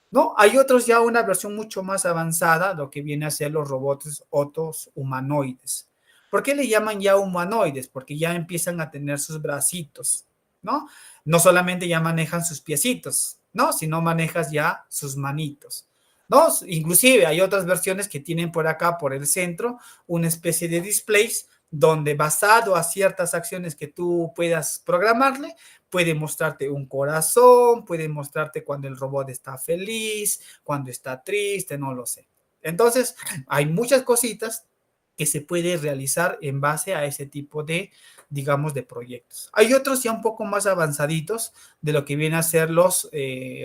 ¿No? Hay otros ya una versión mucho más avanzada, lo que viene a ser los robots Ottos humanoides. ¿Por qué le llaman ya humanoides? Porque ya empiezan a tener sus bracitos, ¿no? No solamente ya manejan sus piecitos, ¿no? Sino manejas ya sus manitos, ¿no? Inclusive hay otras versiones que tienen por acá, por el centro, una especie de displays donde basado a ciertas acciones que tú puedas programarle, puede mostrarte un corazón, puede mostrarte cuando el robot está feliz, cuando está triste, no lo sé. Entonces, hay muchas cositas que se puede realizar en base a ese tipo de, digamos, de proyectos. Hay otros ya un poco más avanzaditos de lo que vienen a ser los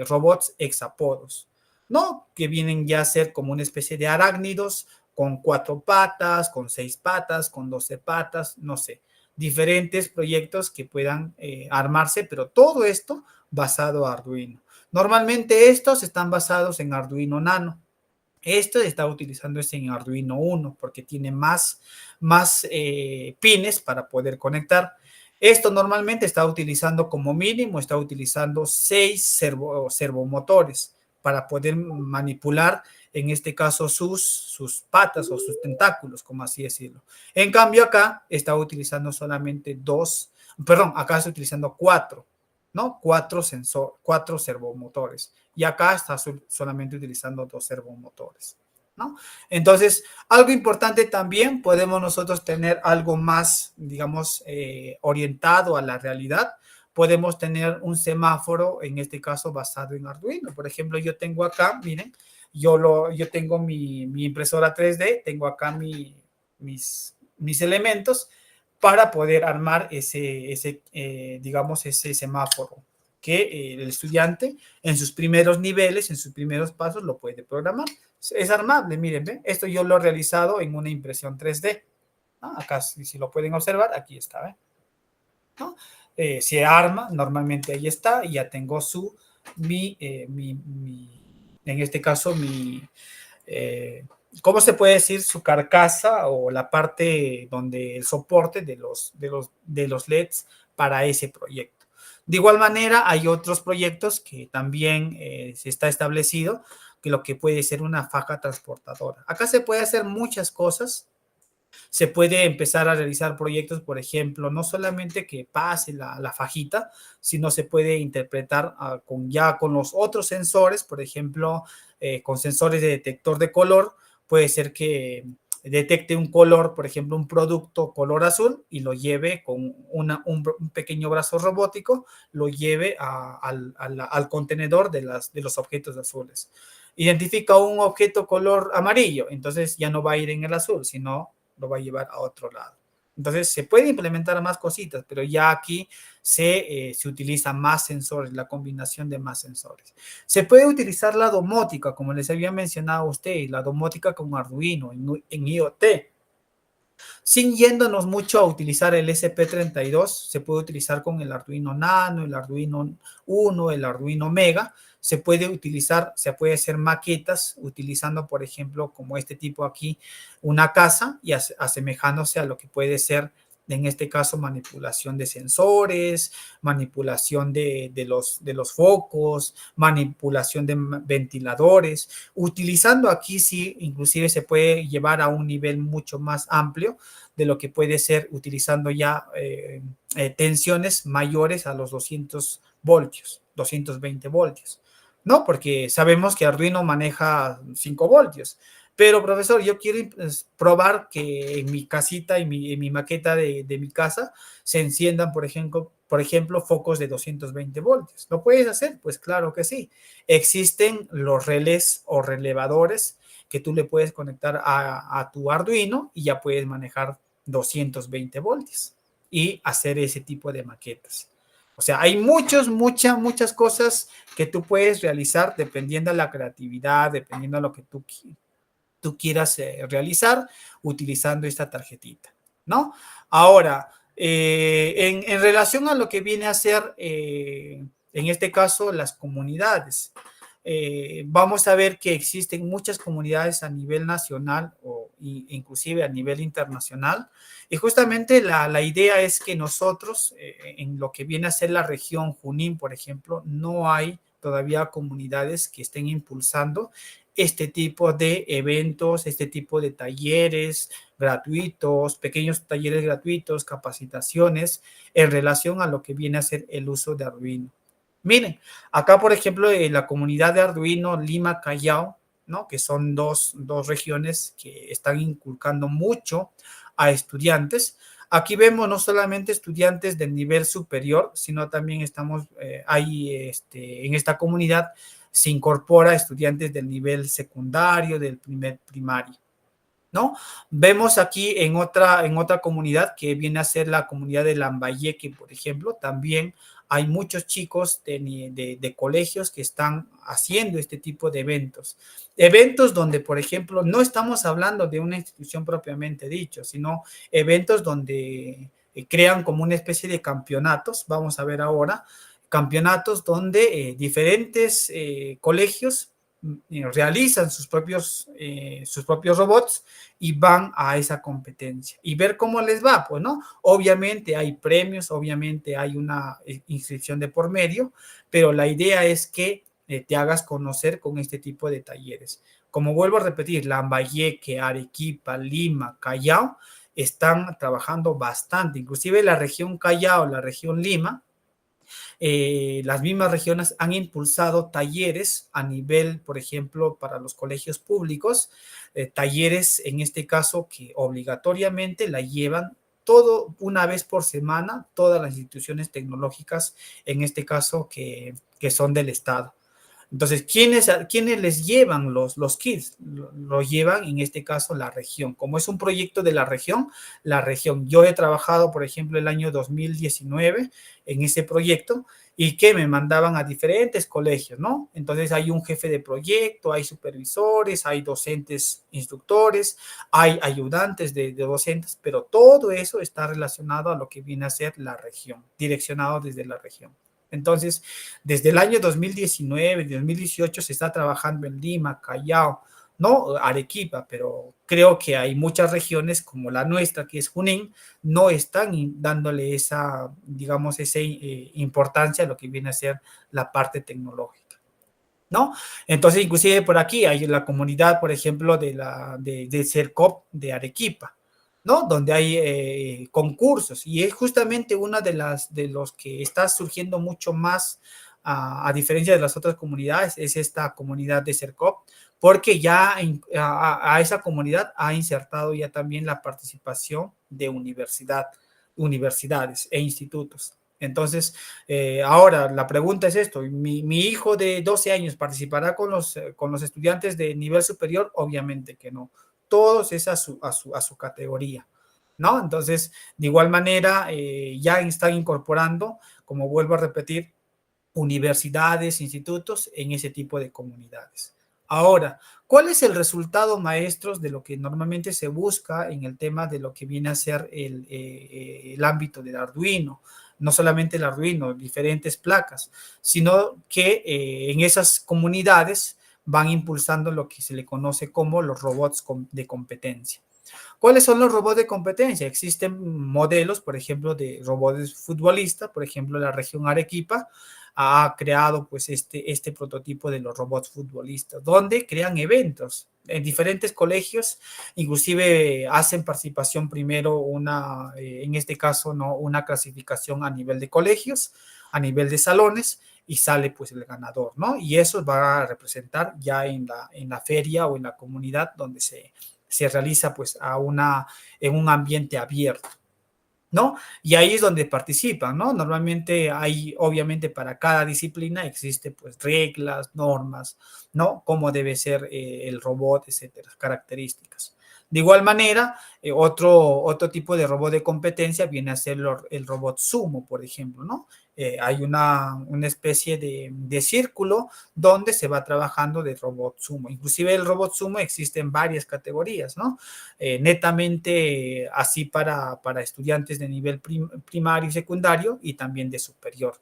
robots hexapodos. ¿no? Que vienen ya a ser como una especie de arácnidos con 4 patas, con 6 patas, con 12 patas, no sé, diferentes proyectos que puedan armarse, pero todo esto basado en Arduino. Normalmente estos están basados en Arduino Nano. Esto está utilizando en Arduino Uno porque tiene más pines para poder conectar. Esto normalmente está utilizando como mínimo, está utilizando 6 servomotores para poder manipular, en este caso, sus patas o sus tentáculos, como así decirlo. En cambio, acá está utilizando solamente dos, perdón, acá está utilizando cuatro, ¿no? Cuatro servomotores. Y acá está solamente utilizando dos servomotores, ¿no? Entonces, algo importante también, podemos nosotros tener algo más, digamos, orientado a la realidad. Podemos tener un semáforo, en este caso, basado en Arduino. Por ejemplo, yo tengo acá, miren, yo tengo mi impresora 3D, tengo acá mis elementos para poder armar digamos, ese semáforo que el estudiante en sus primeros niveles, en sus primeros pasos, lo puede programar. Es armable, miren, ¿ven? Esto yo lo he realizado en una impresión 3D. ¿No? Acá, si lo pueden observar, aquí está, ¿ven? ¿No? Se arma, normalmente ahí está, y ya tengo en este caso, ¿cómo se puede decir? Su carcasa o la parte donde el soporte de los LEDs para ese proyecto. De igual manera, hay otros proyectos que también se está establecido que lo que puede ser una faja transportadora. Acá se puede hacer muchas cosas. Se puede empezar a realizar proyectos, por ejemplo, no solamente que pase la fajita, sino se puede interpretar con los otros sensores, por ejemplo, con sensores de detector de color, puede ser que detecte un color, por ejemplo, un producto color azul y lo lleve con un pequeño brazo robótico, lo lleve al contenedor de los objetos azules. Identifica un objeto color amarillo, entonces ya no va a ir en el azul, sino lo va a llevar a otro lado. Entonces se puede implementar más cositas, pero ya aquí se utiliza más sensores, la combinación de más sensores. Se puede utilizar la domótica, como les había mencionado a ustedes, la domótica con Arduino en IoT. Sin yéndonos mucho a utilizar el SP32, se puede utilizar con el Arduino Nano, el Arduino Uno, el Arduino Mega. Se puede utilizar, se puede hacer maquetas utilizando, por ejemplo, como este tipo aquí, una casa y asemejándose a lo que puede ser, en este caso, manipulación de sensores, manipulación de los focos, manipulación de ventiladores. Utilizando aquí, sí, inclusive se puede llevar a un nivel mucho más amplio de lo que puede ser utilizando ya tensiones mayores a los 200 voltios, 220 voltios, ¿no? Porque sabemos que Arduino maneja 5 voltios. Pero, profesor, yo quiero probar que en mi casita, en mi maqueta de mi casa, se enciendan, por ejemplo, focos de 220 voltios. ¿Lo puedes hacer? Pues claro que sí. Existen los relés o relevadores que tú le puedes conectar a tu Arduino y ya puedes manejar 220 voltios y hacer ese tipo de maquetas. O sea, hay muchas cosas que tú puedes realizar dependiendo de la creatividad, dependiendo de lo que tú quieras realizar utilizando esta tarjetita, ¿no? Ahora, en relación a lo que viene a ser, en este caso, las comunidades, vamos a ver que existen muchas comunidades a nivel nacional o inclusive a nivel internacional, y justamente la idea es que nosotros, en lo que viene a ser la región Junín, por ejemplo, no hay todavía comunidades que estén impulsando este tipo de eventos, este tipo de talleres gratuitos, pequeños talleres gratuitos, capacitaciones en relación a lo que viene a ser el uso de Arduino. Miren, acá, por ejemplo, en la comunidad de Arduino Lima Callao, ¿no? Que son dos regiones que están inculcando mucho a estudiantes. Aquí vemos no solamente estudiantes del nivel superior, sino también ahí en esta comunidad se incorpora estudiantes del nivel secundario, del primer primario, ¿no? Vemos aquí en otra comunidad que viene a ser la comunidad de Lambayeque, por ejemplo, también hay muchos chicos de colegios que están haciendo este tipo de eventos. Eventos donde, por ejemplo, no estamos hablando de una institución propiamente dicho, sino eventos donde crean como una especie de campeonatos, vamos a ver ahora, campeonatos donde diferentes colegios realizan sus propios robots y van a esa competencia y ver cómo les va, pues, ¿no? Obviamente hay premios, obviamente hay una inscripción de por medio, pero la idea es que te hagas conocer con este tipo de talleres. Como vuelvo a repetir, Lambayeque, Arequipa, Lima, Callao están trabajando bastante, inclusive la región Callao, la región Lima, las mismas regiones han impulsado talleres a nivel, por ejemplo, para los colegios públicos, talleres en este caso que obligatoriamente la llevan todo una vez por semana, todas las instituciones tecnológicas, en este caso que son del Estado. Entonces, ¿quiénes les llevan los kits? Los llevan, en este caso, la región. Como es un proyecto de la región. Yo he trabajado, por ejemplo, el año 2019 en ese proyecto y que me mandaban a diferentes colegios, ¿no? Entonces, hay un jefe de proyecto, hay supervisores, hay docentes, instructores, hay ayudantes de docentes, pero todo eso está relacionado a lo que viene a ser la región, direccionado desde la región. Entonces, desde el año 2019, 2018 se está trabajando en Lima, Callao, no Arequipa, pero creo que hay muchas regiones como la nuestra, que es Junín, no están dándole esa, digamos, esa importancia a lo que viene a ser la parte tecnológica, ¿no? Entonces, inclusive por aquí hay la comunidad, por ejemplo, de CERCOP de Arequipa, ¿no? Donde hay concursos y es justamente una de los que está surgiendo mucho más, a diferencia de las otras comunidades, es esta comunidad de CERCOP, porque ya a esa comunidad ha insertado ya también la participación de universidades e institutos. Entonces, ahora la pregunta es esto, ¿mi hijo de 12 años participará con los estudiantes de nivel superior? Obviamente que no, todos es a su categoría, ¿no? Entonces, de igual manera, ya están incorporando, como vuelvo a repetir, universidades, institutos en ese tipo de comunidades. Ahora, ¿cuál es el resultado, maestros, de lo que normalmente se busca en el tema de lo que viene a ser el ámbito del Arduino? No solamente el Arduino, diferentes placas, sino que en esas comunidades van impulsando lo que se le conoce como los robots de competencia. ¿Cuáles son los robots de competencia? Existen modelos, por ejemplo, de robots futbolistas, por ejemplo, la región Arequipa ha creado pues este prototipo de los robots futbolistas, donde crean eventos en diferentes colegios, inclusive hacen participación primero en este caso, ¿no? Una clasificación a nivel de colegios, a nivel de salones, y sale pues el ganador, ¿no? Y eso va a representar ya en la feria o en la comunidad donde se realiza pues en un ambiente abierto, ¿no? Y ahí es donde participan, ¿no? Normalmente hay, obviamente, para cada disciplina existe pues reglas, normas, ¿no? Cómo debe ser el robot, etcétera, características. De igual manera, otro tipo de robot de competencia viene a ser el robot sumo, por ejemplo, ¿no? Hay una especie de círculo donde se va trabajando de robot sumo. Inclusive el robot sumo existe en varias categorías, ¿no? Netamente así para estudiantes de nivel primario y secundario y también de superior.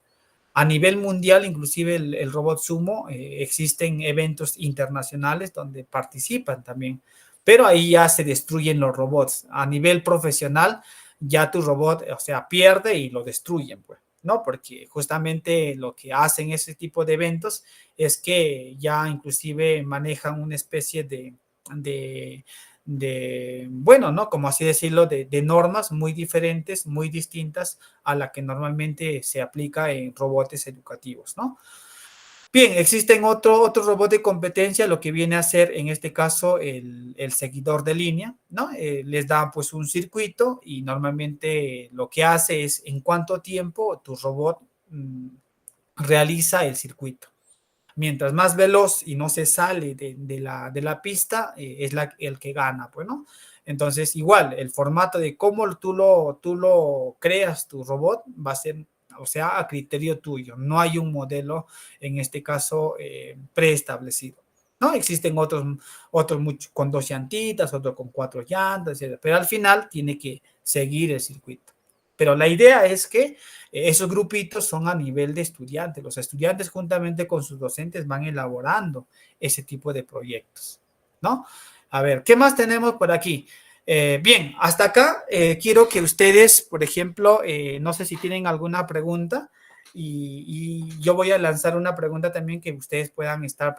A nivel mundial, inclusive el robot sumo, existen eventos internacionales donde participan también, pero ahí ya se destruyen los robots. A nivel profesional, ya tu robot, o sea, pierde y lo destruyen, pues, ¿no? Porque justamente lo que hacen ese tipo de eventos es que ya inclusive manejan una especie de bueno, ¿no? Como así decirlo, de normas muy diferentes, muy distintas a la que normalmente se aplica en robots educativos, ¿no? Bien, existen otro robot de competencia, lo que viene a ser en este caso el seguidor de línea, ¿no? Les da pues un circuito y normalmente lo que hace es en cuánto tiempo tu robot realiza el circuito. Mientras más veloz y no se sale de la pista, es el que gana, pues, ¿no? Entonces, igual, el formato de cómo tú lo creas tu robot va a ser o sea, a criterio tuyo. No hay un modelo, en este caso, preestablecido. ¿No? Existen otros con 2 llantitas, otros con 4 llantas, etc. Pero al final tiene que seguir el circuito. Pero la idea es que esos grupitos son a nivel de estudiantes. Los estudiantes juntamente con sus docentes van elaborando ese tipo de proyectos, ¿no? A ver, ¿qué más tenemos por aquí? Bien, hasta acá quiero que ustedes, por ejemplo, no sé si tienen alguna pregunta y yo voy a lanzar una pregunta también que ustedes puedan estar,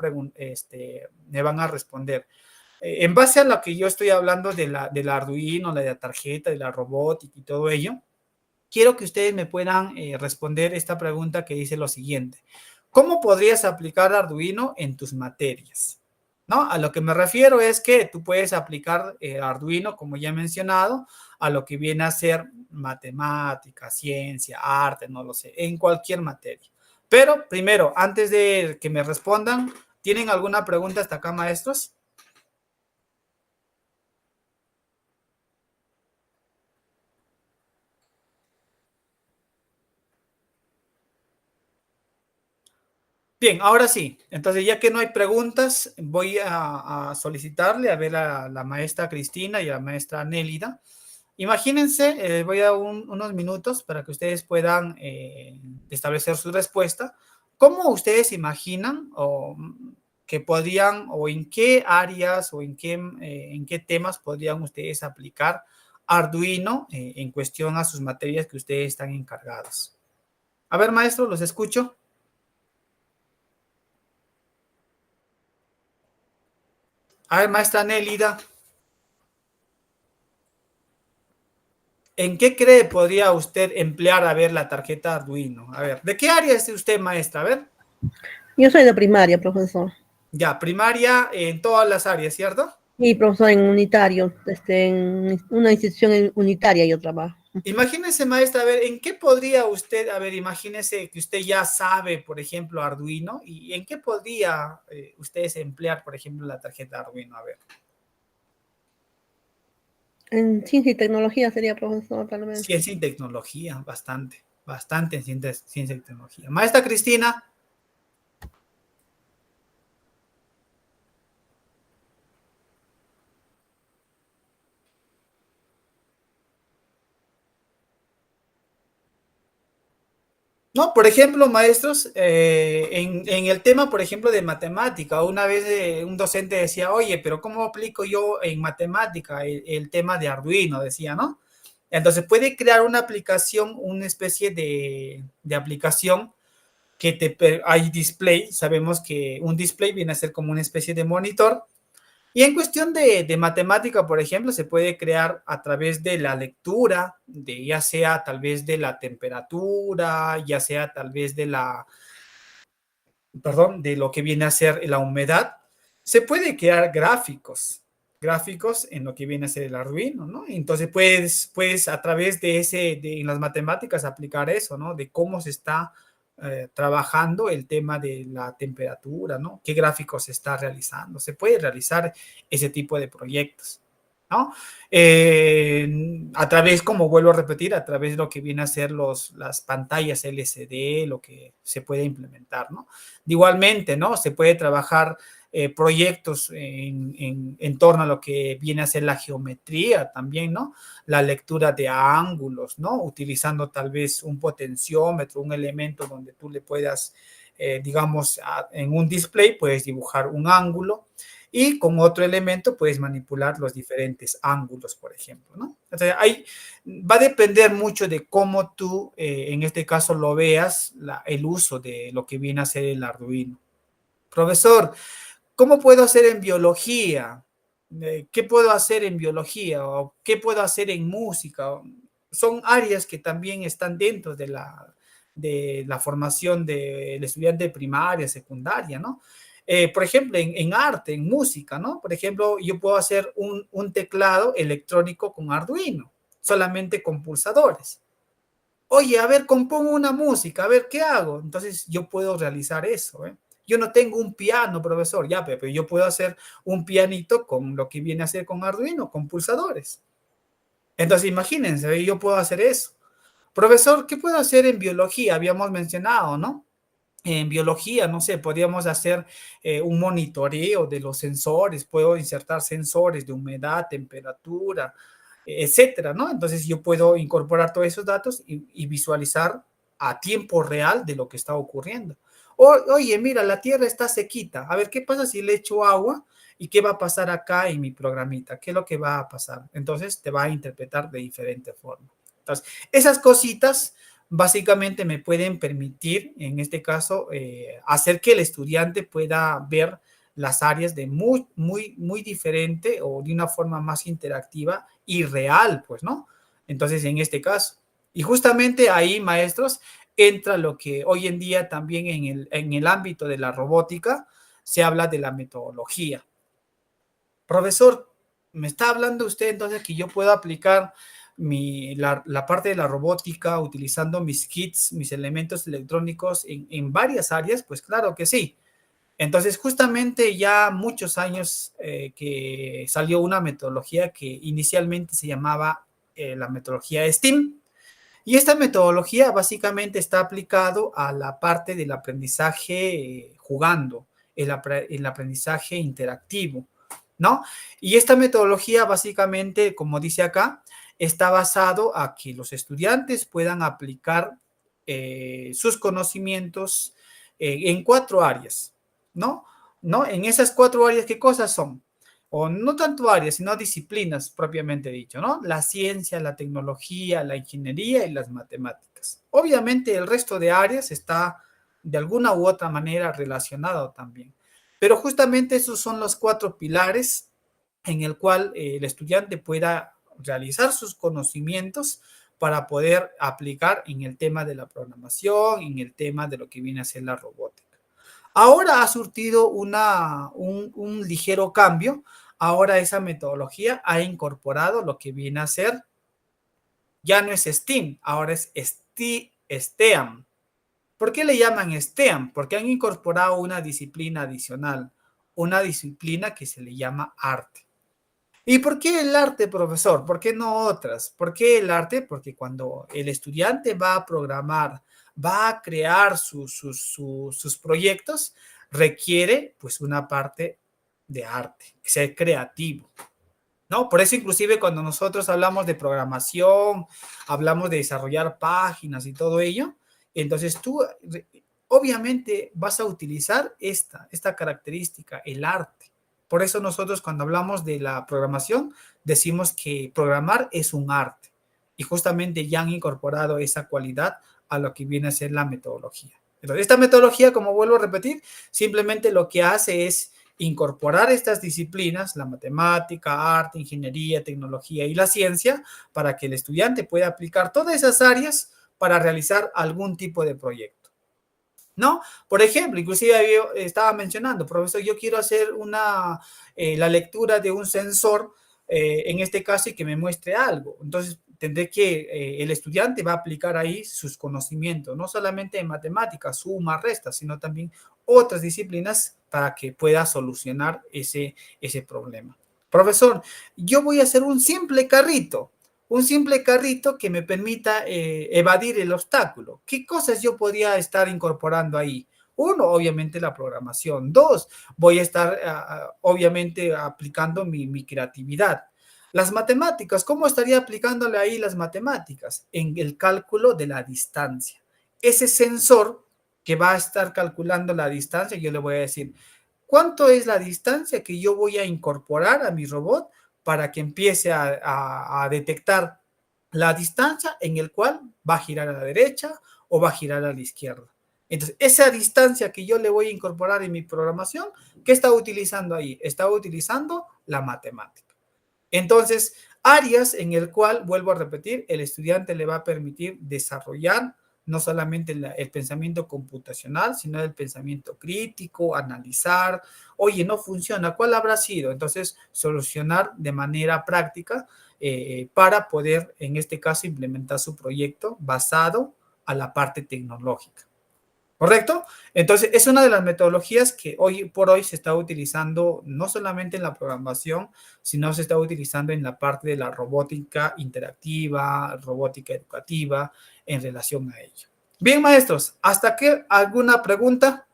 me van a responder. En base a lo que yo estoy hablando del Arduino, de la tarjeta, de la robótica y todo ello, quiero que ustedes me puedan responder esta pregunta que dice lo siguiente. ¿Cómo podrías aplicar Arduino en tus materias? ¿No? A lo que me refiero es que tú puedes aplicar Arduino, como ya he mencionado, a lo que viene a ser matemática, ciencia, arte, no lo sé, en cualquier materia. Pero primero, antes de que me respondan, ¿tienen alguna pregunta hasta acá, maestros? Bien, ahora sí. Entonces, ya que no hay preguntas, voy a solicitarle a ver a la maestra Cristina y a la maestra Nélida. Imagínense, voy a dar unos minutos para que ustedes puedan establecer su respuesta. ¿Cómo ustedes imaginan o que podrían, o en qué áreas o en qué temas podrían ustedes aplicar Arduino en cuestión a sus materias que ustedes están encargados? A ver, maestro, los escucho. A ver, maestra Nélida, ¿en qué cree podría usted emplear, a ver, la tarjeta Arduino? A ver, ¿de qué área es usted, maestra? A ver, Yo soy de primaria, profesor. ya, primaria en todas las áreas, ¿cierto? Y profesor en unitario, en una institución unitaria yo trabajo. Imagínese, maestra, a ver, ¿en qué podría usted, a ver, imagínese que usted ya sabe, por ejemplo, Arduino, y en qué podría ustedes emplear, por ejemplo, la tarjeta Arduino? A ver. En ciencia y tecnología sería profesor, tal vez. Ciencia y tecnología, bastante, bastante en ciencia y tecnología. Maestra Cristina. No, por ejemplo, maestros, en el tema, por ejemplo, de matemática, una vez un docente decía, oye, pero ¿cómo aplico yo en matemática el tema de Arduino? Decía, ¿no? Entonces puede crear una aplicación, una especie de aplicación que hay display, sabemos que un display viene a ser como una especie de monitor, y en cuestión de matemática, por ejemplo, se puede crear a través de la lectura, de ya sea tal vez de la temperatura, ya sea tal vez perdón, de lo que viene a ser la humedad, se puede crear gráficos en lo que viene a ser el Arduino, ¿no? Entonces puedes a través de en las matemáticas aplicar eso, ¿no? De cómo se está trabajando el tema de la temperatura, ¿no? ¿Qué gráficos se está realizando? Se puede realizar ese tipo de proyectos, ¿no? A través, como vuelvo a repetir, a través de lo que viene a ser las pantallas LCD, lo que se puede implementar, ¿no? Igualmente, ¿no? Se puede trabajar proyectos en torno a lo que viene a ser la geometría también, ¿no? La lectura de ángulos, ¿no? Utilizando tal vez un potenciómetro, un elemento donde tú le puedas, digamos, en un display puedes dibujar un ángulo y con otro elemento puedes manipular los diferentes ángulos, por ejemplo, ¿no? Entonces, ahí va a depender mucho de cómo tú, en este caso, lo veas, el uso de lo que viene a ser el Arduino. Profesor, ¿cómo puedo hacer en biología? ¿Qué puedo hacer en biología? ¿O qué puedo hacer en música? Son áreas que también están dentro de la formación del estudiante de primaria, secundaria, ¿no? Por ejemplo, en arte, en música, ¿no? Por ejemplo, yo puedo hacer un teclado electrónico con Arduino, solamente con pulsadores. Oye, a ver, compongo una música, a ver, ¿qué hago? Entonces yo puedo realizar eso, ¿eh? Yo no tengo un piano, profesor, ya, pero yo puedo hacer un pianito con lo que viene a ser con Arduino, con pulsadores. Entonces imagínense, yo puedo hacer eso. Profesor, ¿qué puedo hacer en biología? Habíamos mencionado, ¿no? En biología, no sé, podríamos hacer un monitoreo de los sensores, puedo insertar sensores de humedad, temperatura, etcétera, ¿no? Entonces yo puedo incorporar todos esos datos y visualizar a tiempo real de lo que está ocurriendo. Oye, mira, la tierra está sequita. A ver, ¿qué pasa si le echo agua? ¿Y qué va a pasar acá en mi programita? ¿Qué es lo que va a pasar? Entonces te va a interpretar de diferente forma. Entonces, esas cositas básicamente me pueden permitir, en este caso, hacer que el estudiante pueda ver las áreas de muy diferente o de una forma más interactiva y real, pues, ¿no? Entonces, en este caso. Y justamente ahí, maestros, entra lo que hoy en día también en el ámbito de la robótica se habla de la metodología. Profesor, me está hablando usted entonces que yo puedo aplicar la parte de la robótica utilizando mis kits, mis elementos electrónicos en varias áreas, pues claro que sí. Entonces, justamente ya muchos años que salió una metodología que inicialmente se llamaba la metodología STEAM, y esta metodología básicamente está aplicado a la parte del aprendizaje jugando, el aprendizaje interactivo, ¿no? Y esta metodología básicamente, como dice acá, está basado a que los estudiantes puedan aplicar sus conocimientos en 4 áreas, ¿no? ¿No? En esas 4 áreas, ¿qué cosas son? O no tanto áreas, sino disciplinas propiamente dicho, ¿no? La ciencia, la tecnología, la ingeniería y las matemáticas. Obviamente el resto de áreas está de alguna u otra manera relacionado también. Pero justamente esos son los 4 pilares en el cual el estudiante pueda realizar sus conocimientos para poder aplicar en el tema de la programación, en el tema de lo que viene a ser la robótica. Ahora ha surtido un ligero cambio. Ahora esa metodología ha incorporado lo que viene a ser, ya no es STEAM, ahora es STEAM. ¿Por qué le llaman STEAM? Porque han incorporado una disciplina adicional, una disciplina que se le llama arte. ¿Y por qué el arte, profesor? ¿Por qué no otras? ¿Por qué el arte? Porque cuando el estudiante va a programar, va a crear sus proyectos, requiere pues una parte de arte, ser creativo, ¿no? Por eso inclusive cuando nosotros hablamos de programación, hablamos de desarrollar páginas y todo ello, entonces tú obviamente vas a utilizar esta característica, el arte. Por eso nosotros cuando hablamos de la programación decimos que programar es un arte y justamente ya han incorporado esa cualidad a lo que viene a ser la metodología. Entonces, esta metodología, como vuelvo a repetir, simplemente lo que hace es incorporar estas disciplinas, la matemática, arte, ingeniería, tecnología y la ciencia, para que el estudiante pueda aplicar todas esas áreas para realizar algún tipo de proyecto, ¿no? Por ejemplo, inclusive yo estaba mencionando, profesor, yo quiero hacer la lectura de un sensor, en este caso, y que me muestre algo. Entonces, tendré que el estudiante va a aplicar ahí sus conocimientos, no solamente en matemáticas, suma, resta, sino también otras disciplinas para que pueda solucionar ese problema. Profesor, yo voy a hacer un simple carrito que me permita evadir el obstáculo. ¿Qué cosas yo podría estar incorporando ahí? Uno, obviamente la programación. Dos, voy a estar obviamente aplicando mi creatividad. Las matemáticas, ¿cómo estaría aplicándole ahí las matemáticas? En el cálculo de la distancia. Ese sensor que va a estar calculando la distancia, yo le voy a decir, ¿cuánto es la distancia que yo voy a incorporar a mi robot para que empiece a detectar la distancia en el cual va a girar a la derecha o va a girar a la izquierda? Entonces, esa distancia que yo le voy a incorporar en mi programación, ¿qué está utilizando ahí? Está utilizando la matemática. Entonces, áreas en el cual, vuelvo a repetir, el estudiante le va a permitir desarrollar no solamente el pensamiento computacional, sino el pensamiento crítico, analizar, oye, no funciona, ¿cuál habrá sido? Entonces, solucionar de manera práctica para poder, en este caso, implementar su proyecto basado a la parte tecnológica. ¿Correcto? Entonces, es una de las metodologías que hoy por hoy se está utilizando no solamente en la programación, sino se está utilizando en la parte de la robótica interactiva, robótica educativa, en relación a ello. Bien, maestros, ¿hasta aquí alguna pregunta?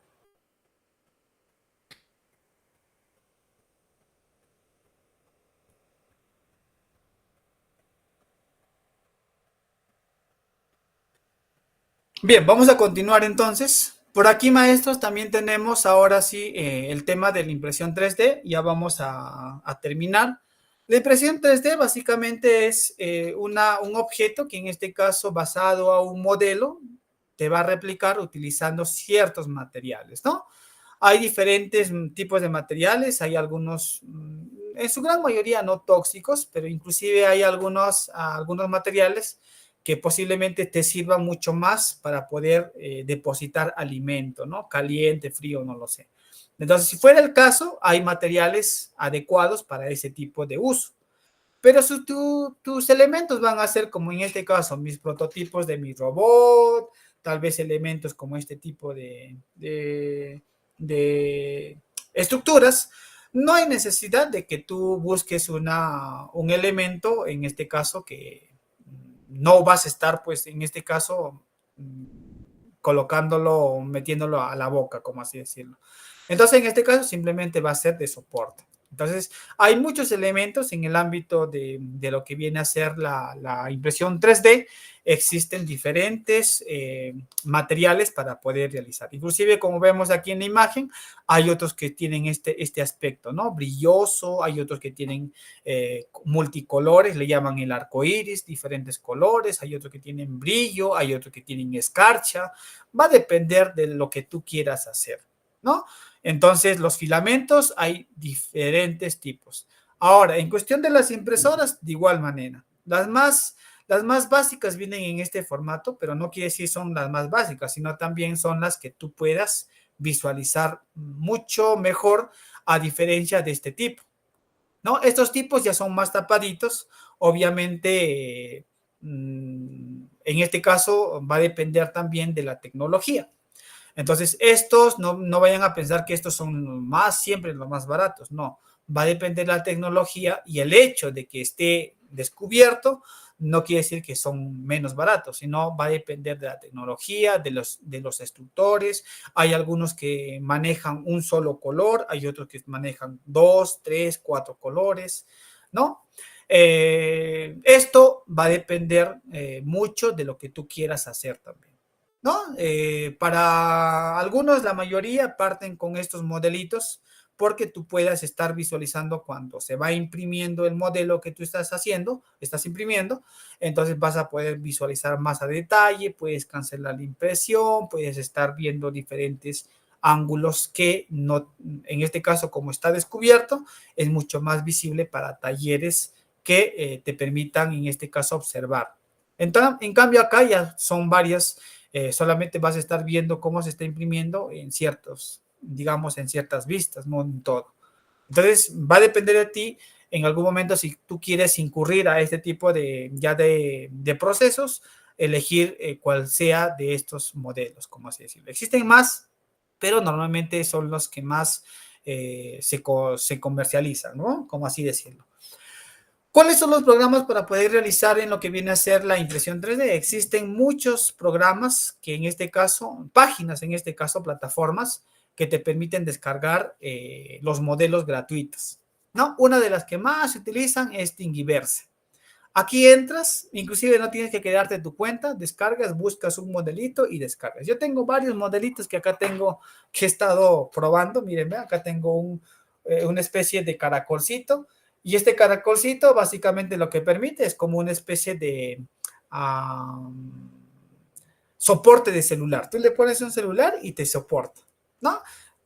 Bien, vamos a continuar entonces. Por aquí, maestros, también tenemos ahora sí el tema de la impresión 3D. Ya vamos a terminar. La impresión 3D básicamente es un objeto que en este caso basado a un modelo te va a replicar utilizando ciertos materiales, ¿no? Hay diferentes tipos de materiales, hay algunos, en su gran mayoría no tóxicos, pero inclusive hay algunos materiales que posiblemente te sirvan mucho más para poder depositar alimento, ¿no? Caliente, frío, no lo sé. Entonces, si fuera el caso, hay materiales adecuados para ese tipo de uso. Pero tus elementos van a ser, como en este caso, mis prototipos de mi robot, tal vez elementos como este tipo de estructuras. No hay necesidad de que tú busques un elemento, en este caso, que no vas a estar, pues, en este caso, colocándolo, metiéndolo a la boca, como así decirlo. Entonces, en este caso, simplemente va a ser de soporte. Entonces, hay muchos elementos en el ámbito de lo que viene a ser la impresión 3D. Existen diferentes materiales para poder realizar. Inclusive, como vemos aquí en la imagen, hay otros que tienen este aspecto, ¿no? Brilloso, hay otros que tienen multicolores, le llaman el arco iris, diferentes colores, hay otros que tienen brillo, hay otros que tienen escarcha. Va a depender de lo que tú quieras hacer, ¿no? Entonces, los filamentos hay diferentes tipos. Ahora, en cuestión de las impresoras, de igual manera. Las más básicas vienen en este formato, pero no quiere decir son las más básicas, sino también son las que tú puedas visualizar mucho mejor a diferencia de este tipo, ¿no? Estos tipos ya son más tapaditos, obviamente, en este caso va a depender también de la tecnología. Entonces, estos no vayan a pensar que estos son más siempre los más baratos, no. Va a depender de la tecnología y el hecho de que esté descubierto no quiere decir que son menos baratos, sino va a depender de la tecnología, de los instructores. Hay algunos que manejan un solo color, hay otros que manejan dos, tres, cuatro colores, ¿no? Esto va a depender mucho de lo que tú quieras hacer también, ¿no? Para algunos, la mayoría parten con estos modelitos porque tú puedas estar visualizando cuando se va imprimiendo el modelo que tú estás haciendo, estás imprimiendo, entonces vas a poder visualizar más a detalle, puedes cancelar la impresión, puedes estar viendo diferentes ángulos que no, en este caso, como está descubierto, es mucho más visible para talleres que te permitan, en este caso, observar. Entonces, en cambio, acá ya son varias, solamente vas a estar viendo cómo se está imprimiendo en ciertos, digamos, en ciertas vistas, no en todo. Entonces, va a depender de ti en algún momento si tú quieres incurrir a este tipo de procesos, elegir cuál sea de estos modelos, como así decirlo. Existen más, pero normalmente son los que más se comercializan, ¿no? Como así decirlo. ¿Cuáles son los programas para poder realizar en lo que viene a ser la impresión 3D? Existen muchos programas que en este caso, páginas en este caso, plataformas que te permiten descargar los modelos gratuitos, ¿no? Una de las que más se utilizan es Thingiverse. Aquí entras, inclusive no tienes que quedarte en tu cuenta, descargas, buscas un modelito y descargas. Yo tengo varios modelitos que acá tengo, que he estado probando. Miren, acá tengo una especie de caracolcito, y este caracolcito básicamente lo que permite es como una especie de soporte de celular. Tú le pones un celular y te soporta, ¿no?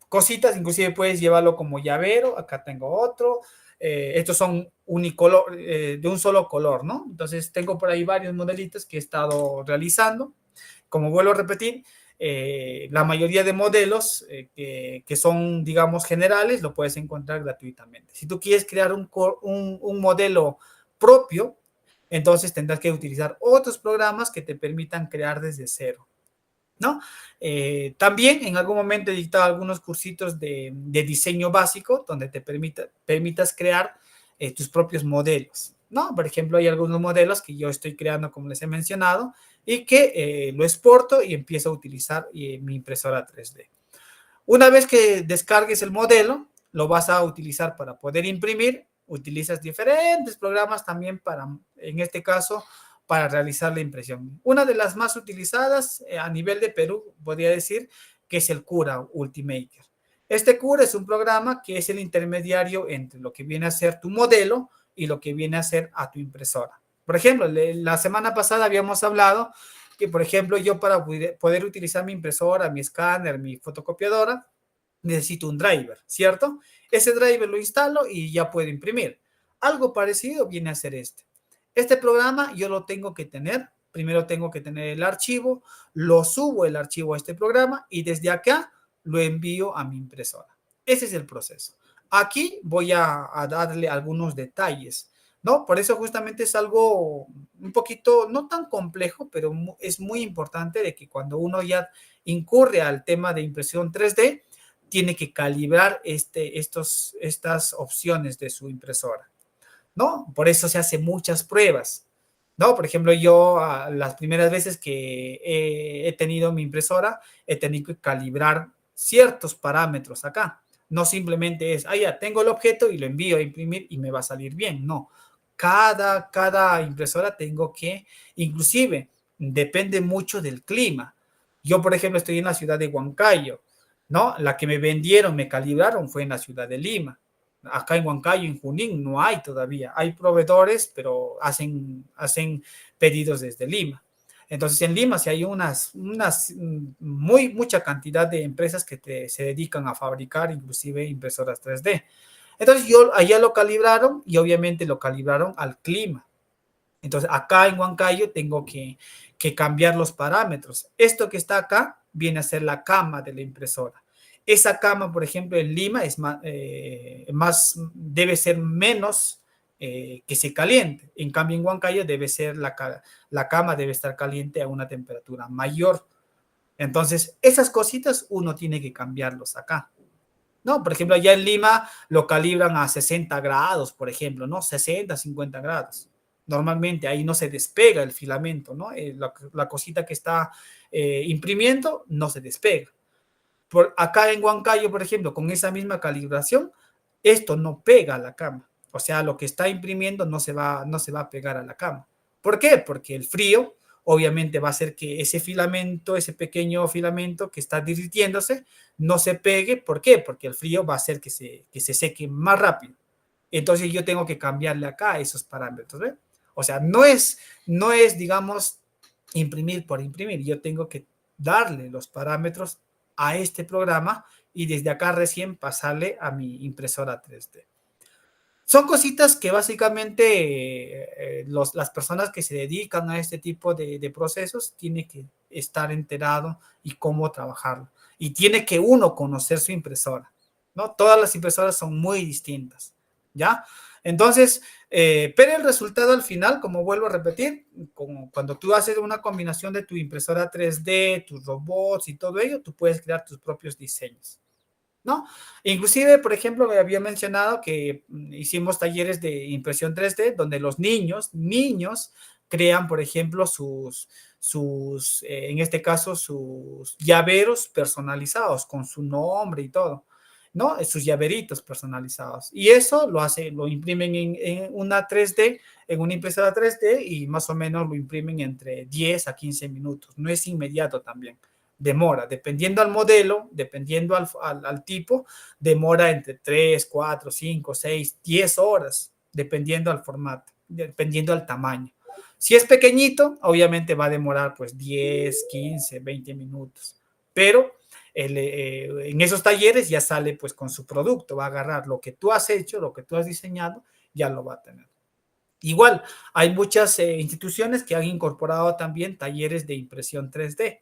Cositas, inclusive puedes llevarlo como llavero. Acá tengo otro. Estos son unicolor, de un solo color, ¿no? Entonces tengo por ahí varios modelitos que he estado realizando. Como vuelvo a repetir, la mayoría de modelos que son, digamos, generales, lo puedes encontrar gratuitamente. Si tú quieres crear un modelo propio, entonces tendrás que utilizar otros programas que te permitan crear desde cero. ¿no? También en algún momento he dictado algunos cursitos de diseño básico donde te permitas crear tus propios modelos, ¿no? Por ejemplo, hay algunos modelos que yo estoy creando, como les he mencionado, y que lo exporto y empiezo a utilizar mi impresora 3D. Una vez que descargues el modelo, lo vas a utilizar para poder imprimir. Utilizas diferentes programas también para, en este caso, para realizar la impresión. Una de las más utilizadas a nivel de Perú, podría decir, que es el Cura Ultimaker. Este Cura es un programa que es el intermediario entre lo que viene a ser tu modelo y lo que viene a ser a tu impresora. Por ejemplo, la semana pasada habíamos hablado que, por ejemplo, yo para poder utilizar mi impresora, mi escáner, mi fotocopiadora, necesito un driver, ¿cierto? Ese driver lo instalo y ya puedo imprimir. Algo parecido viene a ser este. Este programa yo lo tengo que tener. Primero tengo que tener el archivo, lo subo el archivo a este programa y desde acá lo envío a mi impresora. Ese es el proceso. Aquí voy a darle algunos detalles, ¿no? Por eso justamente es algo un poquito, no tan complejo, pero es muy importante de que cuando uno ya incurre al tema de impresión 3D, tiene que calibrar estas opciones de su impresora, ¿no? Por eso se hacen muchas pruebas, ¿no? Por ejemplo, yo las primeras veces que he tenido mi impresora, he tenido que calibrar ciertos parámetros acá. No simplemente es, ya tengo el objeto y lo envío a imprimir y me va a salir bien. No, cada impresora tengo que, inclusive, depende mucho del clima. Yo, por ejemplo, estoy en la ciudad de Huancayo, ¿no? La que me vendieron, me calibraron fue en la ciudad de Lima. Acá en Huancayo, en Junín, no hay todavía. Hay proveedores, pero hacen pedidos desde Lima. Entonces, en Lima sí hay mucha cantidad de empresas que se dedican a fabricar inclusive impresoras 3D. Entonces, allá lo calibraron y obviamente lo calibraron al clima. Entonces, acá en Huancayo tengo que cambiar los parámetros. Esto que está acá viene a ser la cama de la impresora. Esa cama, por ejemplo, en Lima debe ser menos que se caliente. En cambio, en Huancayo debe ser la cama debe estar caliente a una temperatura mayor. Entonces, esas cositas uno tiene que cambiarlos acá. No, por ejemplo, allá en Lima lo calibran a 60 grados, por ejemplo, ¿no? 60, 50 grados. Normalmente ahí no se despega el filamento, ¿no? La cosita que está imprimiendo no se despega. Acá en Huancayo, por ejemplo, con esa misma calibración, esto no pega a la cama. O sea, lo que está imprimiendo no se va a pegar a la cama. ¿Por qué? Porque el frío obviamente va a hacer que ese filamento, ese pequeño filamento que está derritiéndose, no se pegue. ¿Por qué? Porque el frío va a hacer que se seque más rápido. Entonces yo tengo que cambiarle acá esos parámetros, ¿ve? O sea, no es, digamos, imprimir por imprimir. Yo tengo que darle los parámetros a este programa y desde acá recién pasarle a mi impresora 3D. Son cositas que básicamente las personas que se dedican a este tipo de procesos tienen que estar enterado y cómo trabajarlo. Y tiene que uno conocer su impresora, ¿no? Todas las impresoras son muy distintas, ¿ya? Entonces, pero el resultado al final, como vuelvo a repetir, como cuando tú haces una combinación de tu impresora 3D, tus robots y todo ello, tú puedes crear tus propios diseños, ¿no? Inclusive, por ejemplo, me había mencionado que hicimos talleres de impresión 3D donde los niños crean, por ejemplo, en este caso, sus llaveros personalizados con su nombre y todo, ¿no? Sus llaveritos personalizados. Y eso lo imprimen en una 3D, en una impresora 3D y más o menos lo imprimen entre 10 a 15 minutos. No es inmediato también. Demora, dependiendo al modelo, dependiendo al tipo, demora entre 3, 4, 5, 6, 10 horas, dependiendo al formato, dependiendo al tamaño. Si es pequeñito, obviamente va a demorar pues 10, 15, 20 minutos, pero en esos talleres ya sale pues con su producto, va a agarrar lo que tú has hecho, lo que tú has diseñado, ya lo va a tener. Igual, hay muchas instituciones que han incorporado también talleres de impresión 3D.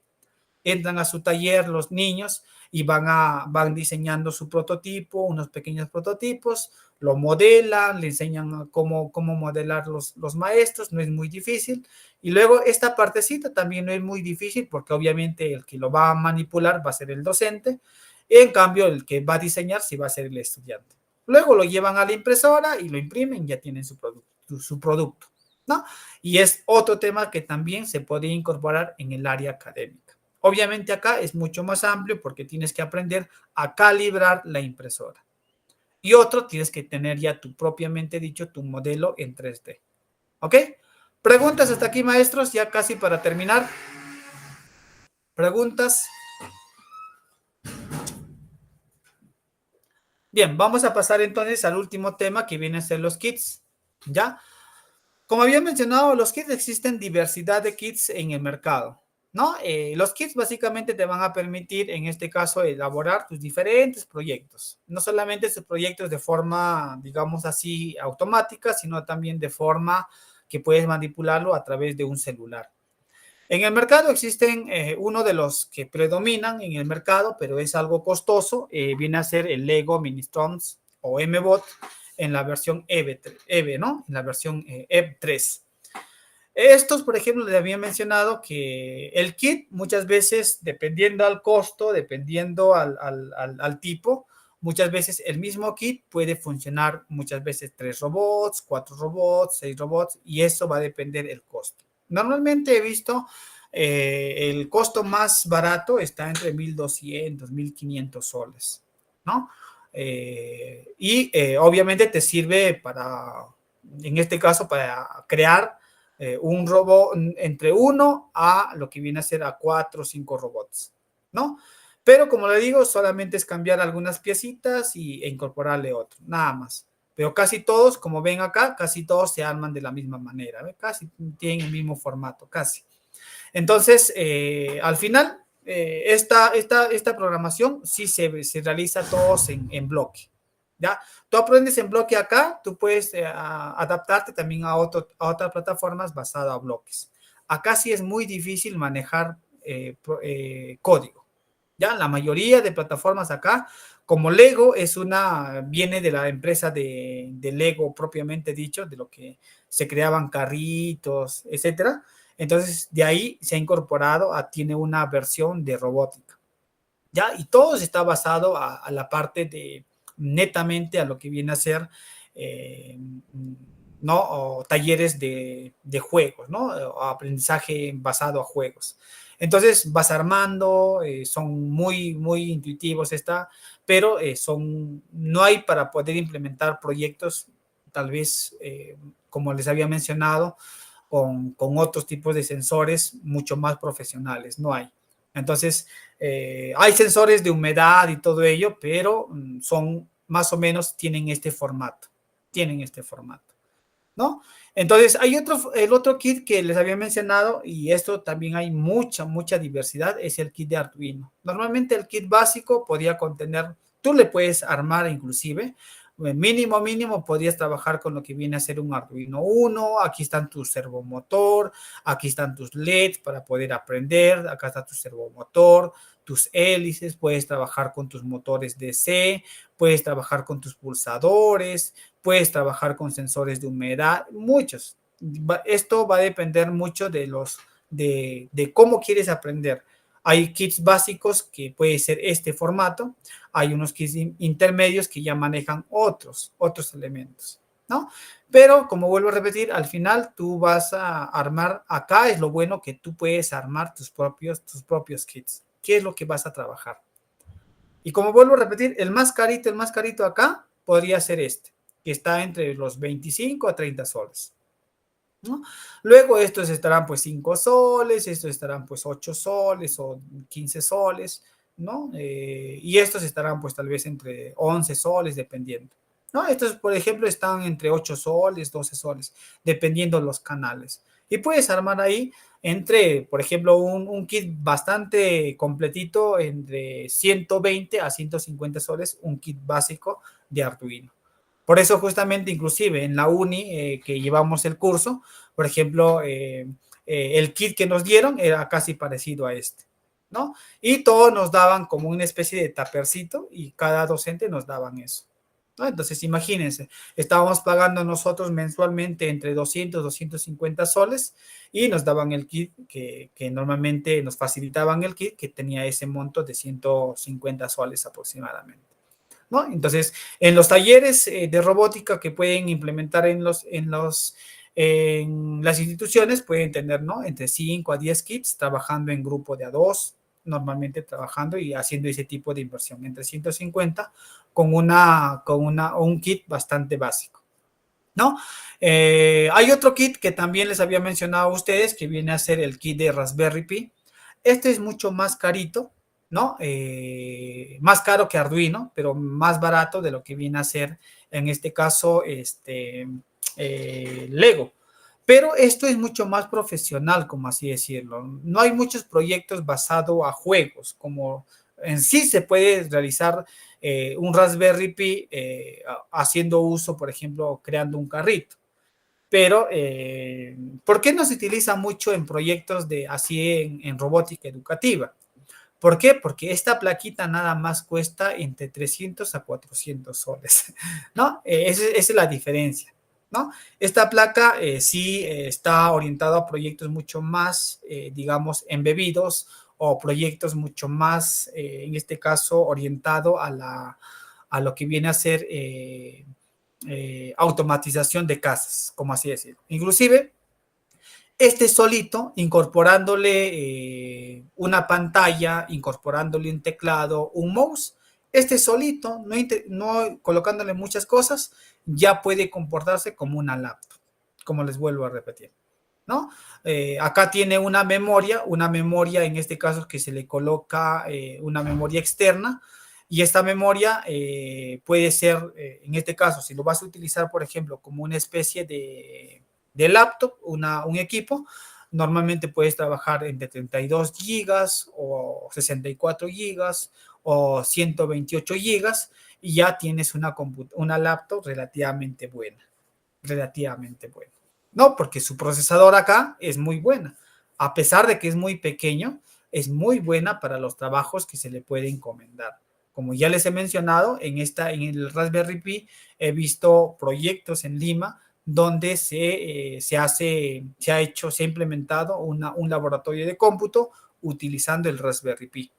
entran a su taller los niños y van diseñando su prototipo, unos pequeños prototipos, lo modelan, le enseñan cómo modelar los maestros, no es muy difícil. Y luego esta partecita también no es muy difícil porque obviamente el que lo va a manipular va a ser el docente, y en cambio el que va a diseñar sí va a ser el estudiante. Luego lo llevan a la impresora y lo imprimen, ya tienen su producto, ¿no? Y es otro tema que también se puede incorporar en el área académica. Obviamente acá es mucho más amplio porque tienes que aprender a calibrar la impresora. Y otro, tienes que tener ya tu propiamente dicho, tu modelo en 3D. ¿Ok? Preguntas hasta aquí, maestros, ya casi para terminar. Preguntas. Bien, vamos a pasar entonces al último tema que viene a ser los kits. ¿Ya? Como había mencionado, los kits, existen diversidad de kits en el mercado, ¿no? Los kits básicamente te van a permitir, en este caso, elaborar tus diferentes proyectos. No solamente sus proyectos de forma, digamos así, automática, sino también de forma que puedes manipularlo a través de un celular. En el mercado existen, uno de los que predominan en el mercado, pero es algo costoso, viene a ser el Lego Mini-Stones o M-Bot en la versión EVE, ¿no? En la versión EV3. Estos, por ejemplo, les había mencionado que el kit muchas veces, dependiendo al costo, dependiendo al tipo, muchas veces el mismo kit puede funcionar muchas veces 3 robots, 4 robots, 6 robots, y eso va a depender del costo. Normalmente he visto el costo más barato está entre 1.200, 1.500 soles, ¿no? Obviamente te sirve para, en este caso, para crear un robot entre 1 a lo que viene a ser a 4 o 5 robots, ¿no? Pero como le digo, solamente es cambiar algunas piecitas e incorporarle otro, nada más. Pero casi todos, como ven acá, casi todos se arman de la misma manera, ¿ve? Casi tienen el mismo formato, casi. Entonces, al final, esta programación sí se realiza todos en bloque, ¿ya? Tú aprendes en bloque acá, tú puedes adaptarte también a otras plataformas basadas a bloques. Acá sí es muy difícil manejar código, ¿ya? La mayoría de plataformas acá, como Lego viene de la empresa de Lego propiamente dicho, de lo que se creaban carritos, etcétera. Entonces, de ahí se ha incorporado, tiene una versión de robótica, ¿ya? Y todo está basado a la parte de, netamente a lo que viene a ser, ¿no? O talleres de juegos, ¿no? O aprendizaje basado a juegos. Entonces vas armando, son muy intuitivos, pero no hay para poder implementar proyectos, tal vez, como les había mencionado, con otros tipos de sensores mucho más profesionales, no hay. Entonces, hay sensores de humedad y todo ello, pero son más o menos, tienen este formato, ¿no? Entonces, el otro kit que les había mencionado, y esto también hay mucha diversidad, es el kit de Arduino. Normalmente el kit básico podría contener, tú le puedes armar inclusive, mínimo podrías trabajar con lo que viene a ser un Arduino 1, aquí están tu servomotor, aquí están tus LEDs para poder aprender, acá está tu servomotor, tus hélices, puedes trabajar con tus motores DC, puedes trabajar con tus pulsadores, puedes trabajar con sensores de humedad, muchos. Esto va a depender mucho de cómo quieres aprender. Hay kits básicos que puede ser este formato, hay unos kits intermedios que ya manejan otros elementos, ¿no? Pero, como vuelvo a repetir, al final tú vas a armar, acá es lo bueno que tú puedes armar tus propios kits. ¿Qué es lo que vas a trabajar? Y como vuelvo a repetir, el más carito acá podría ser este, que está entre los 25 a 30 soles, ¿no? Luego estos estarán pues 5 soles, estos estarán pues 8 soles o 15 soles, ¿no? Y estos estarán pues tal vez entre 11 soles, dependiendo, ¿no? Estos, por ejemplo, están entre 8 soles, 12 soles, dependiendo los canales. Y puedes armar ahí por ejemplo, un kit bastante completito, entre 120 a 150 soles, un kit básico de Arduino. Por eso justamente, inclusive en la uni que llevamos el curso, por ejemplo, el kit que nos dieron era casi parecido a este, ¿no? Y todos nos daban como una especie de tapercito y cada docente nos daban eso, ¿no? Entonces, imagínense, estábamos pagando nosotros mensualmente entre 200, 250 soles y nos daban el kit que normalmente nos facilitaban el kit que tenía ese monto de 150 soles aproximadamente, ¿no? Entonces, en los talleres de robótica que pueden implementar en las instituciones, pueden tener, ¿no?, entre 5 a 10 kits trabajando en grupo de a 2, normalmente trabajando y haciendo ese tipo de inversión, entre 150 un kit bastante básico, ¿no? Hay otro kit que también les había mencionado a ustedes, que viene a ser el kit de Raspberry Pi. Este es mucho más carito, ¿no? Más caro que Arduino, pero más barato de lo que viene a ser, en este caso, Lego. Pero esto es mucho más profesional, como así decirlo. No hay muchos proyectos basados a juegos, como en sí se puede realizar un Raspberry Pi haciendo uso, por ejemplo, creando un carrito. Pero, ¿por qué no se utiliza mucho en proyectos de así en robótica educativa? ¿Por qué? Porque esta plaquita nada más cuesta entre 300 a 400 soles, ¿no? Esa es la diferencia, ¿no? Esta placa sí está orientada a proyectos mucho más, digamos, embebidos o proyectos mucho más, en este caso, orientado a lo que viene a ser automatización de casas, como así decirlo. Inclusive, este solito, incorporándole una pantalla, incorporándole un teclado, un mouse, este solito, no colocándole muchas cosas, ya puede comportarse como una laptop, como les vuelvo a repetir, ¿no? Acá tiene una memoria en este caso que se le coloca una memoria externa, y esta memoria puede ser, en este caso, si lo vas a utilizar, por ejemplo, como una especie de laptop, un equipo, normalmente puedes trabajar entre 32 gigas o 64 gigas o 128 gigas y ya tienes una laptop relativamente buena. No, porque su procesador acá es muy buena. A pesar de que es muy pequeño, es muy buena para los trabajos que se le puede encomendar. Como ya les he mencionado, en el Raspberry Pi he visto proyectos en Lima donde se ha implementado un laboratorio de cómputo utilizando el Raspberry Pi,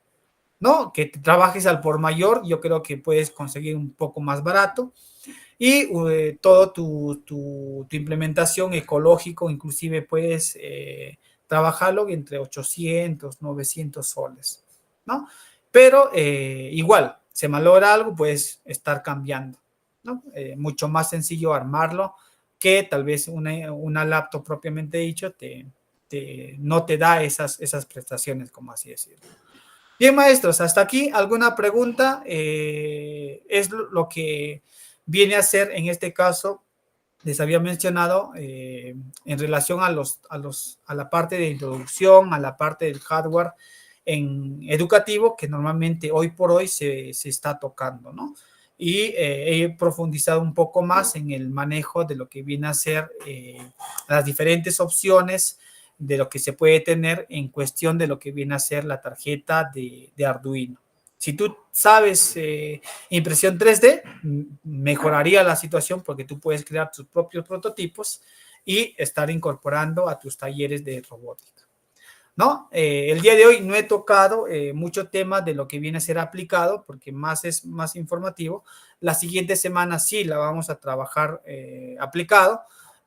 ¿no? Que trabajes al por mayor, yo creo que puedes conseguir un poco más barato y todo tu implementación ecológico, inclusive puedes trabajarlo entre 800, 900 soles, ¿no? Pero igual, se malogra algo, puedes estar cambiando, ¿no? Mucho más sencillo armarlo que tal vez una laptop propiamente dicho no te da esas prestaciones, como así decirlo. Bien, maestros, hasta aquí, ¿alguna pregunta? Es lo que viene a ser, en este caso, les había mencionado, en relación a la parte de introducción, a la parte del hardware educativo, que normalmente hoy por hoy se está tocando, ¿no? Y he profundizado un poco más en el manejo de lo que viene a ser las diferentes opciones de lo que se puede tener en cuestión de lo que viene a ser la tarjeta de Arduino. Si tú sabes impresión 3D, mejoraría la situación porque tú puedes crear tus propios prototipos y estar incorporando a tus talleres de robótica, ¿no? El día de hoy no he tocado mucho tema de lo que viene a ser aplicado porque es más informativo. La siguiente semana sí la vamos a trabajar aplicado,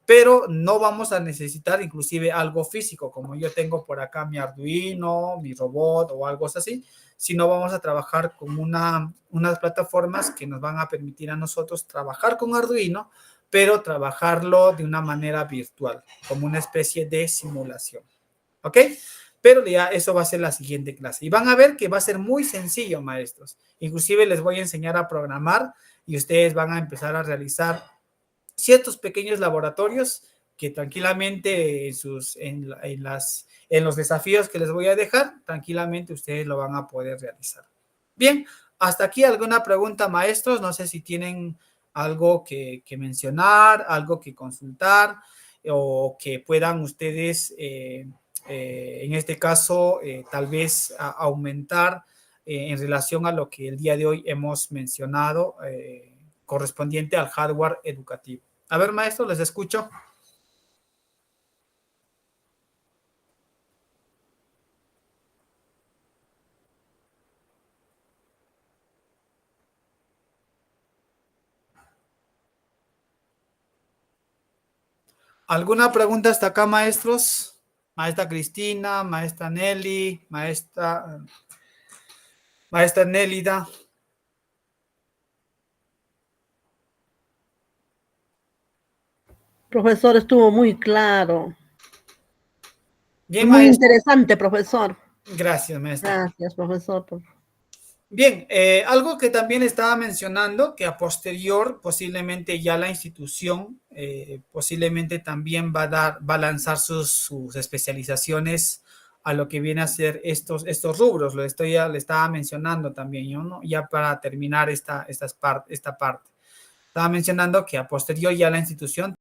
pero no vamos a necesitar inclusive algo físico, como yo tengo por acá mi Arduino, mi robot o algo así, sino vamos a trabajar con unas plataformas que nos van a permitir a nosotros trabajar con Arduino, pero trabajarlo de una manera virtual, como una especie de simulación. ¿Ok? Pero ya eso va a ser la siguiente clase. Y van a ver que va a ser muy sencillo, maestros. Inclusive les voy a enseñar a programar y ustedes van a empezar a realizar ciertos pequeños laboratorios que tranquilamente en los desafíos que les voy a dejar, tranquilamente ustedes lo van a poder realizar. Bien, hasta aquí alguna pregunta, maestros. No sé si tienen algo que mencionar, algo que consultar o que puedan ustedes en este caso, tal vez aumentar en relación a lo que el día de hoy hemos mencionado, correspondiente al hardware educativo. A ver, maestro, les escucho. ¿Alguna pregunta hasta acá, maestros? Maestra Cristina, maestra Nelly, maestra Nélida. Profesor, estuvo muy claro. Bien, Muy maestro. interesante, profesor. Gracias, maestra. Gracias, profesor. Bien, algo que también estaba mencionando, que a posterior posiblemente ya la institución posiblemente también va a lanzar sus especializaciones a lo que viene a ser estos rubros. Le estaba mencionando también yo, ¿no? Ya para terminar esta parte. Estaba mencionando que a posterior ya la institución